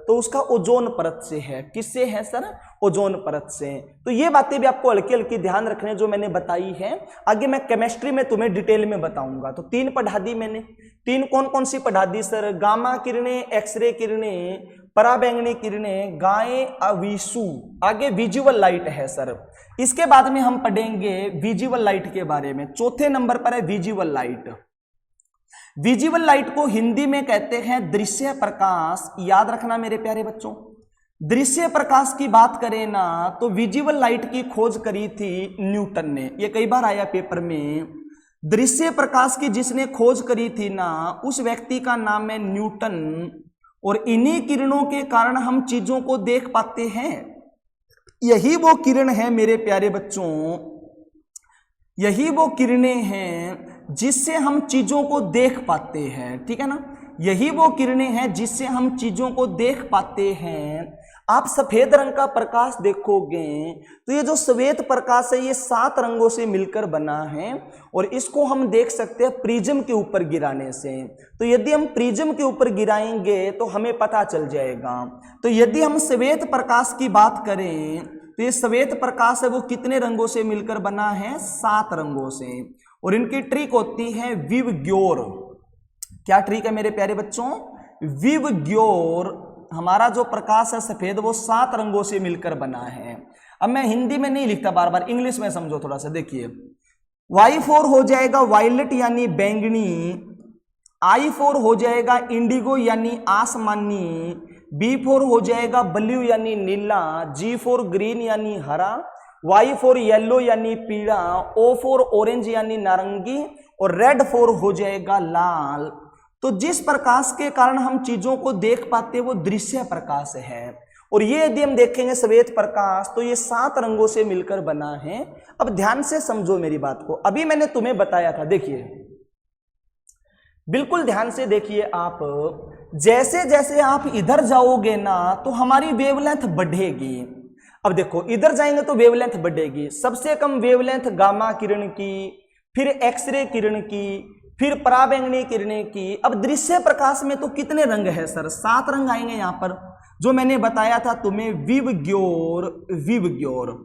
[SPEAKER 1] तो उसका ओजोन परत से है। किससे है सर? ओजोन परत से। तो ये बातें भी आपको हल्की हल्की ध्यान रखने जो मैंने बताई है। आगे मैं केमिस्ट्री में तुम्हें डिटेल में बताऊंगा। तो 3 पढ़ा दी मैंने। 3 कौन कौन सी पढ़ा दी सर? गामा किरणें, एक्सरे किरणें, पराबैंगनी किरणें, गायें, अवीसु। आगे विजुअल लाइट है सर। इसके बाद में हम पढ़ेंगे विजुअल लाइट के बारे में। चौथे नंबर पर है विजुअल लाइट। विजुअल लाइट को हिंदी में कहते हैं दृश्य प्रकाश। याद रखना मेरे प्यारे बच्चों, दृश्य प्रकाश की बात करें ना तो विजुअल लाइट की खोज करी थी न्यूटन ने। ये कई बार आया पेपर में। दृश्य प्रकाश की जिसने खोज करी थी ना, उस व्यक्ति का नाम है न्यूटन, और इन्हीं किरणों के कारण हम चीजों को देख पाते हैं। यही वो किरण है मेरे प्यारे बच्चों, यही वो किरणें हैं जिससे हम चीजों को देख पाते हैं। ठीक है ना? यही वो किरणें हैं जिससे हम चीजों को देख पाते हैं। आप सफेद रंग का प्रकाश देखोगे तो ये जो श्वेत प्रकाश है ये 7 रंगों से मिलकर बना है, और इसको हम देख सकते हैं प्रिज्म के ऊपर गिराने से। तो यदि हम प्रिज्म के ऊपर गिराएंगे तो हमें पता चल जाएगा। तो यदि हम श्वेत प्रकाश की बात करें तो ये श्वेत प्रकाश है वो कितने रंगों से मिलकर बना है? 7 रंगों से। और इनकी ट्रिक होती है विवग्योर। क्या ट्रिक है मेरे प्यारे बच्चों? विवग्योर। हमारा जो प्रकाश है सफेद वो 7 रंगों से मिलकर बना है। अब मैं हिंदी में नहीं लिखता, बार बार इंग्लिश में समझो थोड़ा सा। देखिए, Y4 हो जाएगा वायलेट यानी बैंगनी, I4 हो जाएगा इंडिगो यानी आसमानी, B4 हो जाएगा ब्लू यानी नीला, G4 ग्रीन यानी हरा, Y4 येलो यानी पीला, O4 ऑरेंज यानी नारंगी, और रेड 4 हो जाएगा लाल। तो जिस प्रकाश के कारण हम चीजों को देख पाते हैं वो दृश्य प्रकाश है। और ये यदि हम देखेंगे श्वेत प्रकाश तो ये 7 रंगों से मिलकर बना है। अब ध्यान से समझो मेरी बात को। अभी मैंने तुम्हें बताया था, देखिए बिल्कुल ध्यान से देखिए आप, जैसे जैसे आप इधर जाओगे ना तो हमारी वेवलेंथ बढ़ेगी। अब देखो इधर जाएंगे तो वेवलेंथ बढ़ेगी। सबसे कम वेवलेंथ गामा किरण की, फिर एक्सरे किरण की, फिर पराबैंगनी किरणें की। अब दृश्य प्रकाश में तो कितने रंग है सर? 7 रंग आएंगे यहां पर, जो मैंने बताया था तुम्हें विवग्योर। विवग्योर।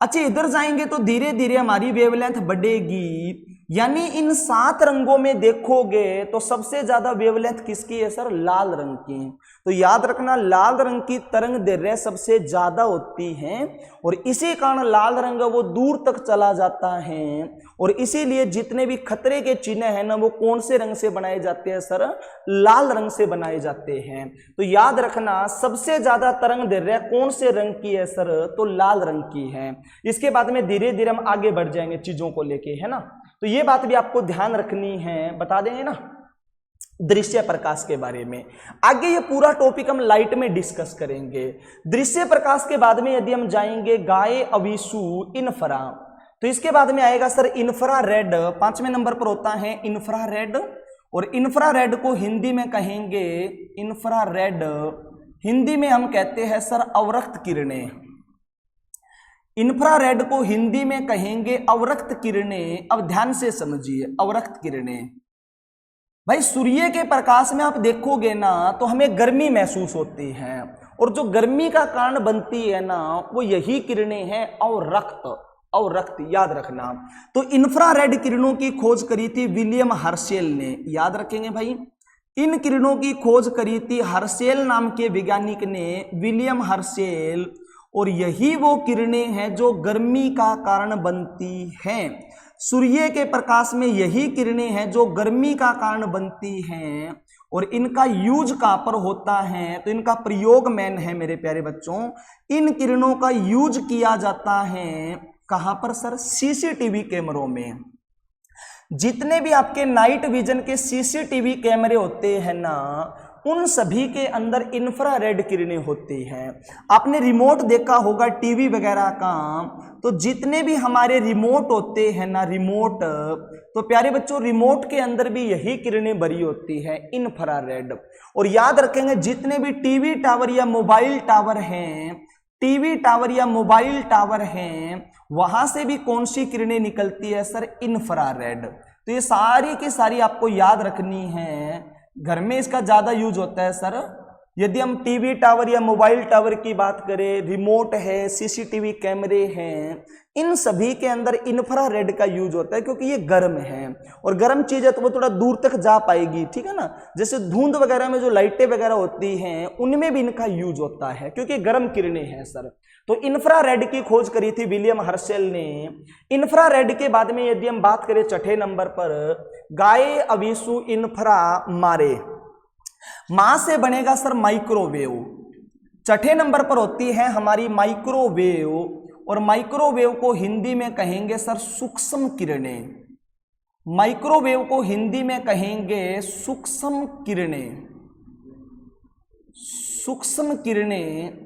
[SPEAKER 1] अच्छा, इधर जाएंगे तो धीरे धीरे हमारी वेवलेंथ बढ़ेगी, यानी इन 7 रंगों में देखोगे तो सबसे ज्यादा वेवलेंथ किसकी है सर? लाल रंग की। तो याद रखना, लाल रंग की तरंग दैर्घ्य सबसे ज्यादा होती है, और इसी कारण लाल रंग वो दूर तक चला जाता है। और इसीलिए जितने भी खतरे के चिन्ह है ना वो कौन से रंग से बनाए जाते हैं सर? लाल रंग से बनाए जाते हैं। तो याद रखना, सबसे ज्यादा तरंग दैर्घ्य कौन से रंग की है सर? तो लाल रंग की है। इसके बाद में धीरे धीरे हम आगे बढ़ जाएंगे चीजों को लेके, है ना? तो ये बात भी आपको ध्यान रखनी है, बता देंगे ना दृश्य प्रकाश के बारे में। आगे ये पूरा टॉपिक हम लाइट में डिस्कस करेंगे। दृश्य प्रकाश के बाद में यदि हम जाएंगे गाये, अवीसु, इन्फ्रा, तो इसके बाद में आएगा सर इंफ्रारेड। 5वें नंबर पर होता है इंफ्रारेड, और इंफ्रारेड को हिंदी में कहेंगे, इंफ्रारेड हिंदी में हम कहते हैं सर अवरक्त किरणें। इंफ्रारेड को हिंदी में कहेंगे अवरक्त किरणें। अब ध्यान से समझिए, अवरक्त किरणें भाई सूर्य के प्रकाश में आप देखोगे ना तो हमें गर्मी महसूस होती है, और जो गर्मी का कारण बनती है ना वो यही किरणें हैं अवरक्त। अवरक्त याद रखना। तो इंफ्रारेड किरणों की खोज करी थी विलियम हर्शेल ने, याद रखेंगे भाई। इन किरणों की खोज करी थी हर्शेल नाम के वैज्ञानिक ने, विलियम हर्शेल। और यही वो किरणें हैं जो गर्मी का कारण बनती हैं। सूर्य के प्रकाश में यही किरणें हैं जो गर्मी का कारण बनती हैं, और इनका यूज कहां पर होता है? तो इनका प्रयोग मैन है मेरे प्यारे बच्चों। इन किरणों का यूज किया जाता है कहां पर सर? सीसीटीवी कैमरों में। जितने भी आपके नाइट विजन के सीसीटीवी कैमरे होते हैं ना, उन सभी के अंदर इंफ्रारेड किरणें होती हैं। आपने रिमोट देखा होगा टीवी वगैरह का, तो जितने भी हमारे रिमोट होते हैं ना, रिमोट, तो प्यारे बच्चों रिमोट के अंदर भी यही किरणें भरी होती है, इंफ्रारेड। और याद रखेंगे जितने भी टीवी टावर या मोबाइल टावर हैं, टीवी टावर या मोबाइल टावर हैं, वहां से भी कौन सी किरणें निकलती है सर? इंफ्रारेड। तो ये सारी की सारी आपको याद रखनी है। घर में इसका ज्यादा यूज होता है सर। यदि हम टीवी टावर या मोबाइल टावर की बात करें, रिमोट है, सीसीटीवी कैमरे हैं, इन सभी के अंदर इंफ्रारेड का यूज होता है, क्योंकि ये गर्म है और गर्म चीज है तो वो थोड़ा दूर तक जा पाएगी, ठीक है ना। जैसे धुंध वगैरह में जो लाइटें वगैरह होती हैं, उनमें भी इनका यूज होता है, क्योंकि गर्म किरणें हैं सर। तो इंफ्रारेड की खोज करी थी विलियम हर्शेल ने। इंफ्रारेड के बाद में यदि हम बात करें छठे नंबर पर, गाए अविसु इंफ्रा मारे, मां से बनेगा सर माइक्रोवेव। छठे नंबर पर होती है हमारी माइक्रोवेव, और माइक्रोवेव को हिंदी में कहेंगे सर सूक्ष्म किरणें। माइक्रोवेव को हिंदी में कहेंगे सूक्ष्म किरणें। सूक्ष्म किरणें।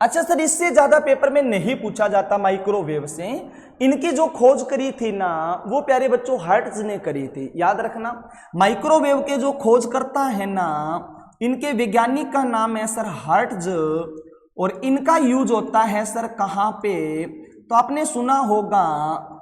[SPEAKER 1] अच्छा सर, इससे ज्यादा पेपर में नहीं पूछा जाता माइक्रोवेव से। इनकी जो खोज करी थी ना, वो प्यारे बच्चों हर्ट्ज ने करी थी, याद रखना। माइक्रोवेव के जो खोज करता है ना, इनके वैज्ञानिक का नाम है सर हर्ट्ज, और इनका यूज होता है सर कहां पे? तो आपने सुना होगा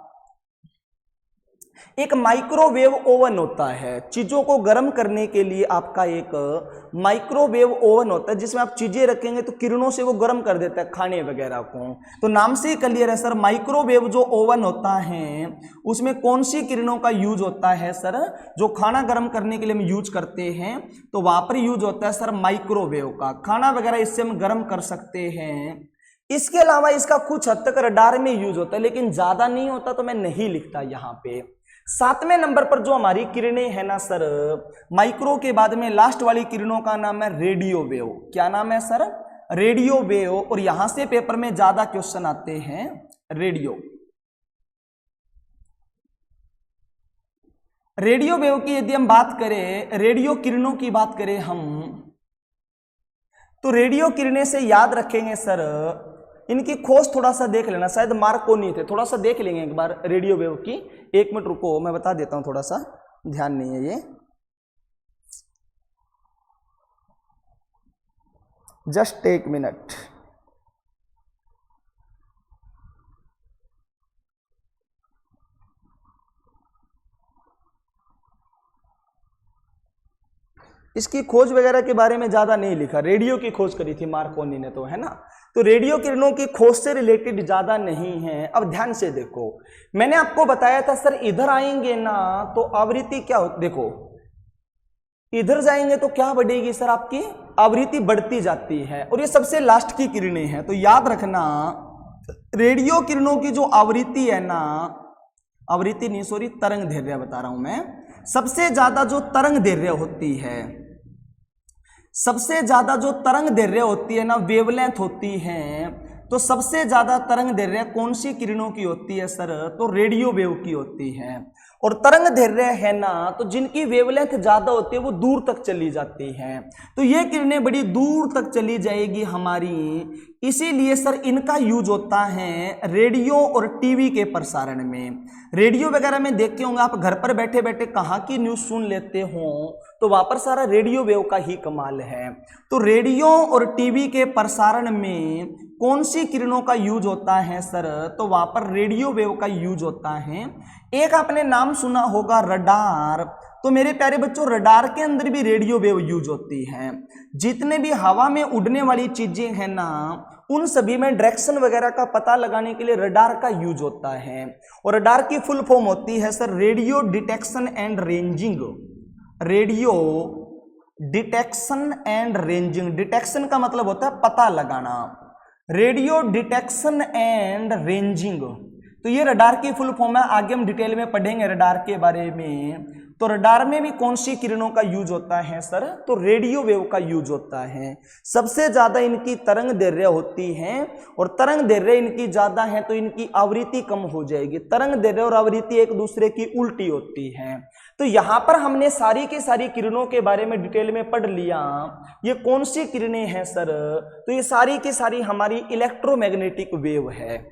[SPEAKER 1] एक माइक्रोवेव ओवन होता है, चीजों को गर्म करने के लिए आपका एक माइक्रोवेव ओवन होता है, जिसमें आप चीजें रखेंगे तो किरणों से वो गर्म कर देता है खाने वगैरह को। तो नाम से ही क्लियर है सर, माइक्रोवेव जो ओवन होता है उसमें कौन सी किरणों का यूज होता है सर? जो खाना गर्म करने के लिए हम यूज करते हैं, तो वहां पर यूज होता है सर माइक्रोवेव का। खाना वगैरह इससे हम गर्म कर सकते हैं। इसके अलावा इसका कुछ हद तक रडार में यूज होता है, लेकिन ज्यादा नहीं होता, तो मैं नहीं लिखता यहाँ पे। सातवें नंबर पर जो हमारी किरणें है ना सर, माइक्रो के बाद में लास्ट वाली किरणों का नाम है रेडियो वेव। क्या नाम है सर? Radio wave. और यहां से पेपर में ज्यादा क्वेश्चन आते हैं रेडियो वेव की। यदि हम बात करें, रेडियो किरणों की बात करें हम, तो रेडियो किरणें से याद रखेंगे सर, इनकी खोज थोड़ा सा देख लेना, शायद मार्कोनी थे, थोड़ा सा देख लेंगे एक बार रेडियो वेव की। एक मिनट रुको, मैं बता देता हूं, थोड़ा सा ध्यान नहीं है ये, जस्ट एक मिनट। इसकी खोज वगैरह के बारे में ज्यादा नहीं लिखा, रेडियो की खोज करी थी मार्कोनी ने, तो है ना। तो रेडियो किरणों की खोज से रिलेटेड ज्यादा नहीं है। अब ध्यान से देखो, मैंने आपको बताया था सर इधर आएंगे ना तो आवृत्ति क्या हो, देखो इधर जाएंगे तो क्या बढ़ेगी सर? आपकी आवृत्ति बढ़ती जाती है, और ये सबसे लास्ट की किरणें हैं। तो याद रखना, रेडियो किरणों की जो आवृत्ति है ना, आवृत्ति नहीं सॉरी तरंग दैर्घ्य बता रहा हूं मैं, सबसे ज्यादा जो तरंग दैर्घ्य होती है, सबसे ज्यादा जो तरंग दैर्घ्य होती है ना, वेवलेंथ होती है, तो सबसे ज्यादा तरंग दैर्घ्य कौन सी किरणों की होती है सर? तो रेडियो वेव की होती है। और तरंग दैर्घ्य है ना, तो जिनकी वेवलेंथ ज्यादा होती है वो दूर तक चली जाती है, तो ये किरणें बड़ी दूर तक चली जाएगी हमारी, इसीलिए सर इनका यूज होता है रेडियो और टीवी के प्रसारण में। रेडियो वगैरह में देखते होंगे आप, घर पर बैठे बैठे कहाँ की न्यूज सुन लेते हो, तो वहां पर सारा रेडियो वेव का ही कमाल है। तो रेडियो और टीवी के प्रसारण में कौन सी किरणों का यूज होता है सर? तो वहां पर रेडियो वेव का यूज होता है। एक आपने नाम सुना होगा रडार, तो मेरे प्यारे बच्चों रडार के अंदर भी रेडियो वेव यूज होती है। जितने भी हवा में उड़ने वाली चीजें हैं ना, उन सभी में डायरेक्शन वगैरह का पता लगाने के लिए रडार का यूज होता है। और रडार की फुल फॉर्म होती है sir radio detection and ranging. Radio detection and ranging, detection का मतलब होता है पता लगाना, रेडियो डिटेक्शन एंड रेंजिंग, तो ये रडार की फुल फॉर्म है। आगे हम डिटेल में पढ़ेंगे रडार के बारे में। तो रडार में भी कौन सी किरणों का यूज होता है सर? तो रेडियो वेव का यूज होता है। सबसे ज्यादा इनकी तरंग दैर्घ्य होती है और तरंग दैर्घ्य इनकी ज्यादा है तो इनकी आवृत्ति कम हो जाएगी। तरंग दैर्घ्य और आवृत्ति एक दूसरे की उल्टी होती है। तो यहां पर हमने सारी की सारी किरणों के बारे में डिटेल में पढ़ लिया। ये कौन सी किरणें हैं सर? तो ये सारी की सारी हमारी इलेक्ट्रोमैग्नेटिक वेव है।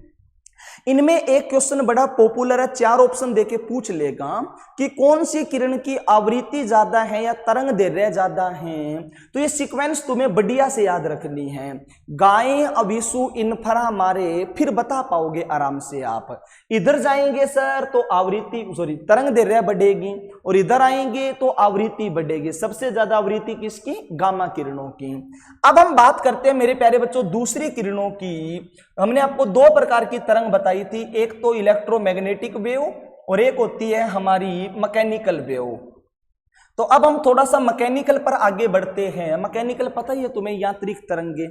[SPEAKER 1] इनमें एक क्वेश्चन बड़ा पॉपुलर है, 4 ऑप्शन देके पूछ लेगा कि कौन सी किरण की आवृत्ति ज्यादा है या तरंग दैर्घ्य ज्यादा है। तो ये सीक्वेंस तुम्हें बढ़िया से याद रखनी है। गायें अभिसु इन्फ्रा मारे, फिर बता पाओगे आराम से आप। इधर जाएंगे सर तो तरंग दैर्घ्य बढ़ेगी और इधर आएंगे तो आवृत्ति बढ़ेगी। सबसे ज्यादा आवृत्ति किसकी? गामा किरणों की। अब हम बात करते हैं मेरे प्यारे बच्चों दूसरी किरणों की। हमने आपको 2 प्रकार की तरंग बताई थी, एक तो इलेक्ट्रोमैग्नेटिक वेव और एक होती है हमारी मैकेनिकल वेव। तो अब हम थोड़ा सा मैकेनिकल पर आगे बढ़ते हैं। मैकेनिकल पता ही है तुम्हें, यांत्रिक तरंगे।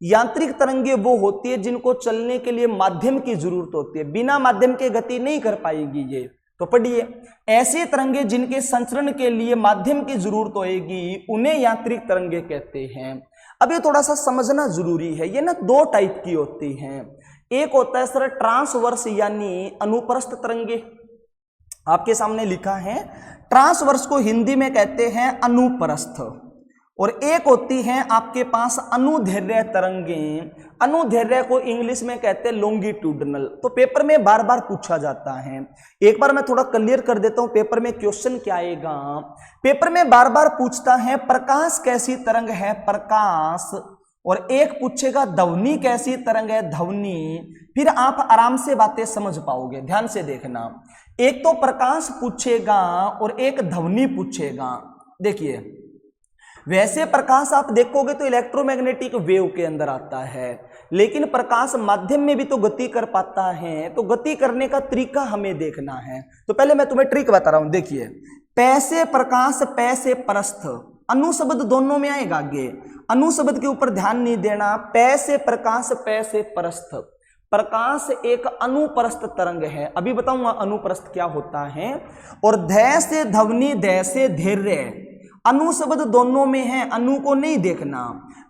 [SPEAKER 1] यांत्रिक तरंगे वो होती है जिनको चलने के लिए माध्यम की जरूरत होती है, बिना माध्यम के गति नहीं कर पाएगी ये। तो पढ़िए, ऐसी तरंगे जिनके संचरण के लिए माध्यम की जरूरत होगी उन्हें यांत्रिक तरंगे कहते हैं। अब ये थोड़ा सा समझना जरूरी है। ये ना 2 टाइप की होती हैं। एक होता है सर ट्रांसवर्स यानी अनुप्रस्थ तरंगे, आपके सामने लिखा है। ट्रांसवर्स को हिंदी में कहते हैं अनुप्रस्थ। और एक होती है आपके पास अनुदैर्घ्य तरंगें। अनुदैर्घ्य को इंग्लिश में कहते हैं लॉन्गिट्यूडनल। तो पेपर में बार बार पूछा जाता है। एक बार मैं थोड़ा क्लियर कर देता हूं पेपर में क्वेश्चन क्या आएगा। पेपर में बार बार पूछता है प्रकाश कैसी तरंग है? प्रकाश। और एक पूछेगा ध्वनि कैसी तरंग है? ध्वनि। फिर आप आराम से बातें समझ पाओगे, ध्यान से देखना। एक तो प्रकाश पूछेगा और एक ध्वनि पूछेगा। देखिए, वैसे प्रकाश आप देखोगे तो इलेक्ट्रोमैग्नेटिक वेव के अंदर आता है, लेकिन प्रकाश माध्यम में भी तो गति कर पाता है। तो गति करने का तरीका हमें देखना है। तो पहले मैं तुम्हें ट्रिक बता रहा हूं। देखिए, पैसे प्रकाश, पैसे परस्थ, अनु शब्द दोनों में आएगा आगे। अनु शब्द के ऊपर ध्यान नहीं देना। पैसे प्रकाश, पैसे परस्थ। प्रकाश एक अनुप्रस्थ तरंग है, अभी बताऊंगा अनुप्रस्थ क्या होता है। और ध्य से ध्वनि, ध्य से धैर्य, अनु शब्द दोनों में है, अनु को नहीं देखना।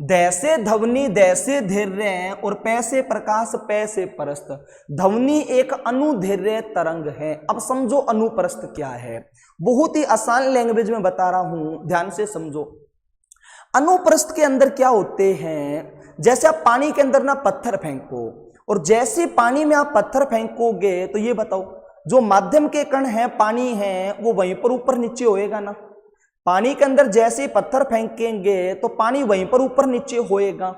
[SPEAKER 1] ध्य से ध्वनि, ध्य से धैर्य और पैसे प्रकाश, पैसे परस्थ। ध्वनि एक अनुधैर्य तरंग है। अब समझो अनुप्रस्थ क्या है, बहुत ही आसान लैंग्वेज में बता रहा हूं, ध्यान से समझो। अनुप्रस्थ के अंदर क्या होते हैं, जैसे आप पानी के अंदर ना पत्थर फेंको और जैसे पानी में आप पत्थर फेंकोगे तो ये बताओ जो माध्यम के कण है, पानी है, वो वहीं पर ऊपर नीचे होएगा ना। पानी के अंदर जैसे पत्थर फेंकेंगे तो पानी वहीं पर ऊपर नीचे होएगा।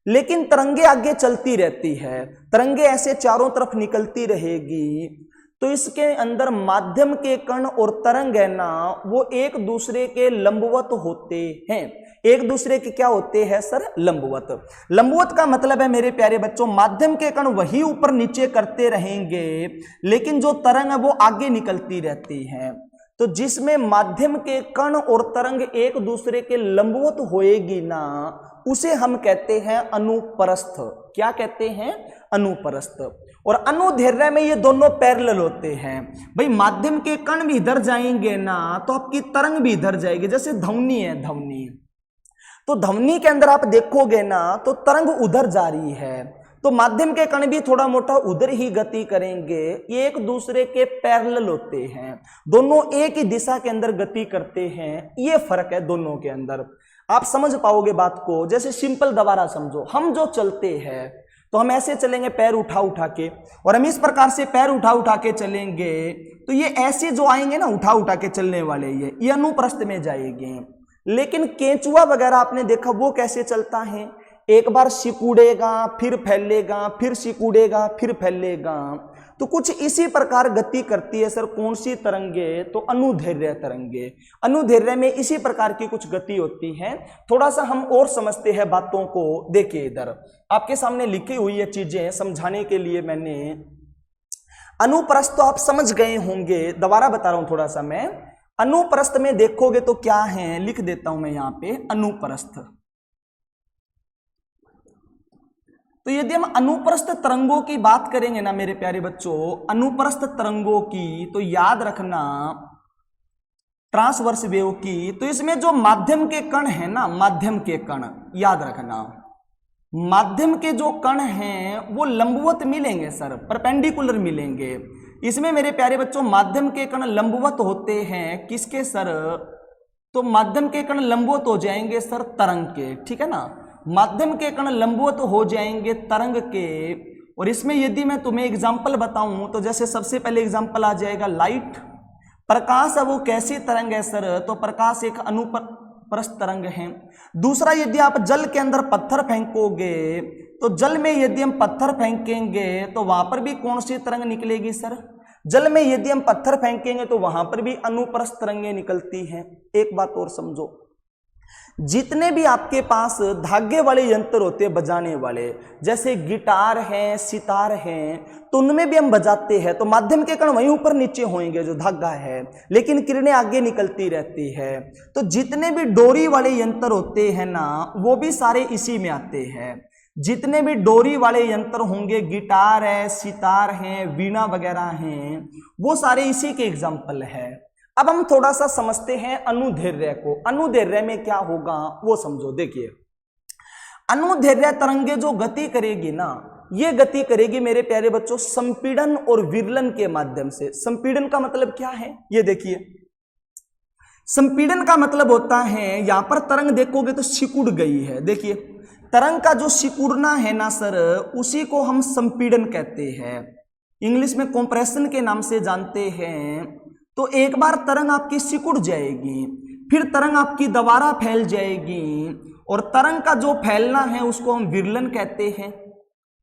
[SPEAKER 1] लेकिन तरंगे आगे चलती रहती है, तरंगे ऐसे चारों तरफ निकलती रहेगी। तो इसके अंदर माध्यम के कण और तरंग है ना, वो एक दूसरे के लंबवत होते हैं। एक दूसरे के क्या होते हैं सर? लंबवत। लंबवत का मतलब है मेरे प्यारे बच्चों, माध्यम के कण वही ऊपर नीचे करते रहेंगे, लेकिन जो तरंग है वो आगे निकलती रहती है। तो जिसमें माध्यम के कण और तरंग एक दूसरे के लंबवत होएगी ना, उसे हम कहते हैं अनुप्रस्थ। क्या कहते हैं? अनुप्रस्थ। और अनुधैर्य में ये दोनों पैरेलल होते हैं। भाई माध्यम के कण भी इधर जाएंगे ना तो आपकी तरंग भी इधर जाएगी। जैसे ध्वनि है, ध्वनि, तो ध्वनि के अंदर आप देखोगे ना तो तरंग उधर जा रही है, तो माध्यम के कण भी थोड़ा मोटा उधर ही गति करेंगे। ये एक दूसरे के पैरेलल होते हैं, दोनों एक ही दिशा के अंदर गति करते हैं। ये फर्क है दोनों के अंदर, आप समझ पाओगे बात को। जैसे सिंपल दोबारा समझो, हम जो चलते हैं तो हम ऐसे चलेंगे पैर उठा उठा के, और हम इस प्रकार से पैर उठा उठा के चलेंगे तो ये ऐसे जो आएंगे ना उठा उठा के चलने वाले, ये अनुप्रस्थ में जाएंगे। लेकिन केंचुआ वगैरह आपने देखा वो कैसे चलता है, एक बार सिकुड़ेगा फिर फैलेगा, फिर सिकुड़ेगा फिर फैलेगा। तो कुछ इसी प्रकार गति करती है सर कौन सी तरंगे? तो अनुधैर्य तरंगे। अनुधैर्य में इसी प्रकार की कुछ गति होती है। थोड़ा सा हम और समझते हैं बातों को। देखिए इधर आपके सामने लिखी हुई है चीजें समझाने के लिए मैंने। अनुप्रस्थ तो आप समझ गए होंगे, दोबारा बता रहा हूं थोड़ा सा मैं। अनुप्रस्थ में देखोगे तो क्या है, लिख देता हूं मैं यहां पे अनुप्रस्थ। तो यदि हम अनुप्रस्थ तरंगों की बात करेंगे ना मेरे प्यारे बच्चों, अनुप्रस्थ तरंगों की, तो याद रखना ट्रांसवर्स वेव की, तो इसमें जो माध्यम के कण है ना, माध्यम के कण याद रखना, माध्यम के जो कण हैं वो लंबवत मिलेंगे सर, परपेंडिकुलर मिलेंगे। इसमें मेरे प्यारे बच्चों माध्यम के कण लंबवत होते हैं किसके सर, तो माध्यम के कण लंबवत हो जाएंगे सर तरंग के, ठीक है ना, माध्यम के कण लंबवत हो जाएंगे तरंग के। और इसमें यदि मैं तुम्हें एग्जाम्पल बताऊं तो जैसे सबसे पहले एग्जाम्पल आ जाएगा लाइट, प्रकाश है वो कैसी तरंग है सर, तो प्रकाश एक अनुप्रस्थ तरंग है। दूसरा यदि आप जल के अंदर पत्थर फेंकोगे तो जल में यदि हम पत्थर फेंकेंगे तो वहां पर भी कौन सी तरंग निकलेगी सर, जल में यदि हम पत्थर फेंकेंगे तो वहां पर भी अनुप्रस्थ तरंगें निकलती हैं। एक बात और समझो, जितने भी आपके पास धागे वाले यंत्र होते हैं बजाने वाले, जैसे गिटार हैं, सितार हैं, तो उनमें भी हम बजाते हैं तो माध्यम के कण वहीं ऊपर नीचे होंगे जो धागा है, लेकिन किरणें आगे निकलती रहती है। तो जितने भी डोरी वाले यंत्र होते हैं ना वो भी सारे इसी में आते हैं। जितने भी डोरी वाले यंत्र होंगे, गिटार है, सितार है, वीणा वगैरह हैं, वो सारे इसी के एग्जाम्पल है। अब हम थोड़ा सा समझते हैं अनुदैर्घ्य को। अनुदैर्घ्य में क्या होगा वो समझो। देखिए अनुदैर्घ्य तरंगे जो गति करेगी ना, ये गति करेगी मेरे प्यारे बच्चों संपीड़न और विरलन के माध्यम से। संपीड़न का मतलब क्या है, ये देखिए, संपीड़न का मतलब होता है यहां पर तरंग देखोगे तो सिकुड़ गई है। देखिए तरंग का जो सिकुड़ना है ना सर, उसी को हम संपीड़न कहते हैं, इंग्लिश में कंप्रेशन के नाम से जानते हैं। तो एक बार तरंग आपकी सिकुड़ जाएगी, फिर तरंग आपकी दोबारा फैल जाएगी, और तरंग का जो फैलना है उसको हम विरलन कहते हैं,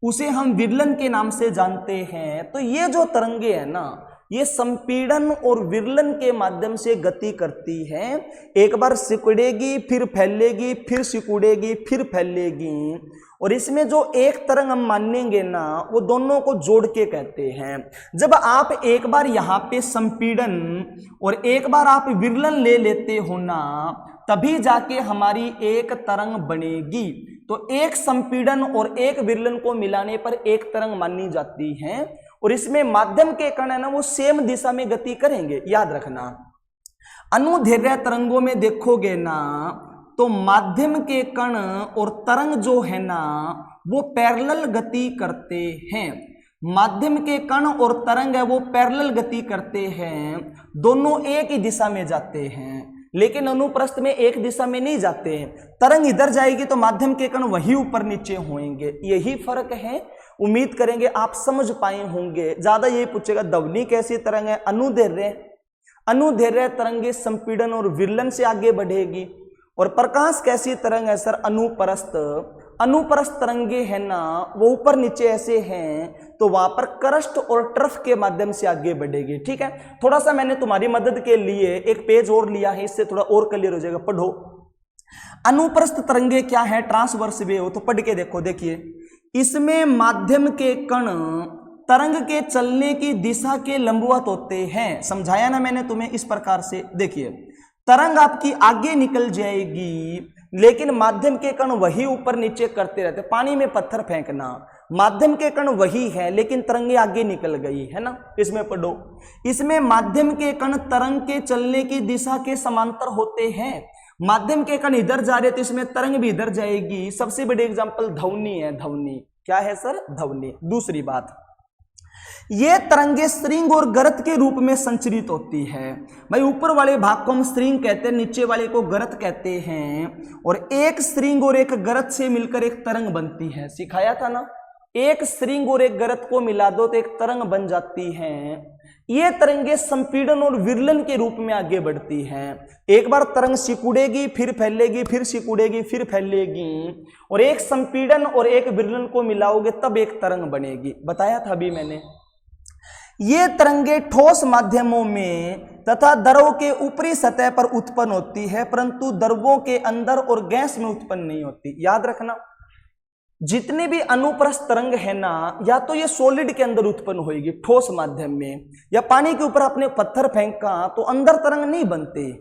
[SPEAKER 1] उसे हम विरलन के नाम से जानते हैं। तो ये जो तरंगे हैं ना, ये संपीड़न और विरलन के माध्यम से गति करती है। एक बार सिकुड़ेगी, फिर फैलेगी, फिर सिकुड़ेगी, फिर फैलेगी। और इसमें जो एक तरंग हम मानेंगे ना, वो दोनों को जोड़ के कहते हैं। जब आप एक बार यहाँ पे संपीड़न और एक बार आप विरलन ले लेते हो ना, तभी जाके हमारी एक तरंग बनेगी। तो एक संपीड़न और एक विरलन को मिलाने पर एक तरंग मानी जाती है। और इसमें माध्यम के कण है ना, वो सेम दिशा में गति करेंगे, याद रखना। अनुदैर्घ्य तरंगों में देखोगे ना, तो माध्यम के कण और तरंग जो है ना वो पैरेलल गति करते हैं। माध्यम के कण और तरंग है वो पैरेलल गति करते हैं, दोनों एक ही दिशा में जाते हैं, लेकिन अनुप्रस्थ में एक दिशा में नहीं जाते हैं। तरंग इधर जाएगी तो माध्यम के कण वही ऊपर नीचे होंगे, यही फर्क है। उम्मीद करेंगे आप समझ पाए होंगे। ज्यादा यही पूछेगा ध्वनि कैसी तरंग है, अनुदैर्घ्य। अनुदैर्घ्य तरंगे संपीड़न और विरलन से आगे बढ़ेगी। और प्रकाश कैसी तरंग है सर, अनुप्रस्थ। अनुप्रस्थ तरंगे है ना वो ऊपर नीचे ऐसे हैं, तो वहां पर करस्ट और ट्रफ के माध्यम से आगे बढ़ेगी। ठीक है, थोड़ा सा मैंने तुम्हारी मदद के लिए एक पेज और लिया है, इससे थोड़ा और क्लियर हो जाएगा। पढ़ो अनुप्रस्थ तरंगे क्या है, ट्रांसवर्स वेव, तो पढ़ के देखो। देखिए इसमें माध्यम के कण तरंग के चलने की दिशा के लंबवत होते हैं। समझाया ना मैंने तुम्हें इस प्रकार से। देखिए तरंग आपकी आगे निकल जाएगी, लेकिन माध्यम के कण वही ऊपर नीचे करते रहते। पानी में पत्थर फेंकना, माध्यम के कण वही है लेकिन तरंगे आगे निकल गई है ना। इसमें पढ़ो, इसमें माध्यम के कण तरंग के चलने की दिशा के समांतर होते हैं। माध्यम के कण इधर जा रहे तो इसमें तरंग भी इधर जाएगी। सबसे बड़ी एग्जांपल ध्वनि है। ध्वनि क्या है सर, ध्वनि। दूसरी बात, ये तरंगे स्ट्रिंग और गरत के रूप में संचरित होती है। भाई ऊपर वाले भाग को हम स्ट्रिंग कहते हैं, नीचे वाले को गरत कहते हैं। और एक स्ट्रिंग और एक गरत से मिलकर एक तरंग बनती है। सिखाया था ना, एक स्ट्रिंग और एक गरत को मिला दो तो एक तरंग बन जाती है। ये तरंगे संपीड़न और विरलन के रूप में आगे बढ़ती हैं। एक बार तरंग सिकुड़ेगी, फिर फैलेगी, फिर सिकुड़ेगी, फिर फैलेगी। और एक संपीड़न और एक विरलन को मिलाओगे तब एक तरंग बनेगी। बताया था अभी मैंने। ये तरंगे ठोस माध्यमों में तथा द्रव के ऊपरी सतह पर उत्पन्न होती है, परंतु द्रवों के अंदर और गैस में उत्पन्न नहीं होती। याद रखना, जितने भी अनुप्रस्थ तरंग है ना, या तो ये सॉलिड के अंदर उत्पन्न होगी ठोस माध्यम में, या पानी के ऊपर आपने पत्थर फेंका तो अंदर तरंग नहीं बनते।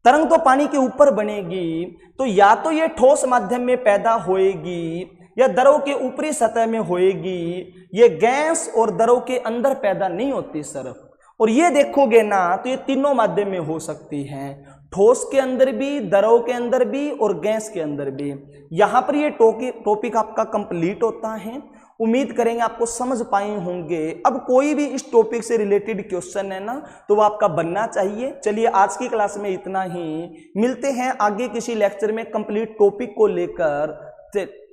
[SPEAKER 1] तरंग तो पानी के ऊपर बनेगी। तो या तो ये ठोस माध्यम में पैदा होएगी या द्रव के ऊपरी सतह में होएगी। ये गैस और द्रव के अंदर पैदा नहीं होती सर। और ये देखोगे ना तो ये तीनों माध्यम में हो सकती है, ठोस के अंदर भी, द्रव के अंदर भी और गैस के अंदर भी। यहां पर ये टॉपिक आपका कंप्लीट होता है। उम्मीद करेंगे आपको समझ पाए होंगे। अब कोई भी इस टॉपिक से रिलेटेड क्वेश्चन है ना तो वो आपका बनना चाहिए। चलिए आज की क्लास में इतना ही, मिलते हैं आगे किसी लेक्चर में कंप्लीट टॉपिक को लेकर।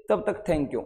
[SPEAKER 1] तब तक थैंक यू।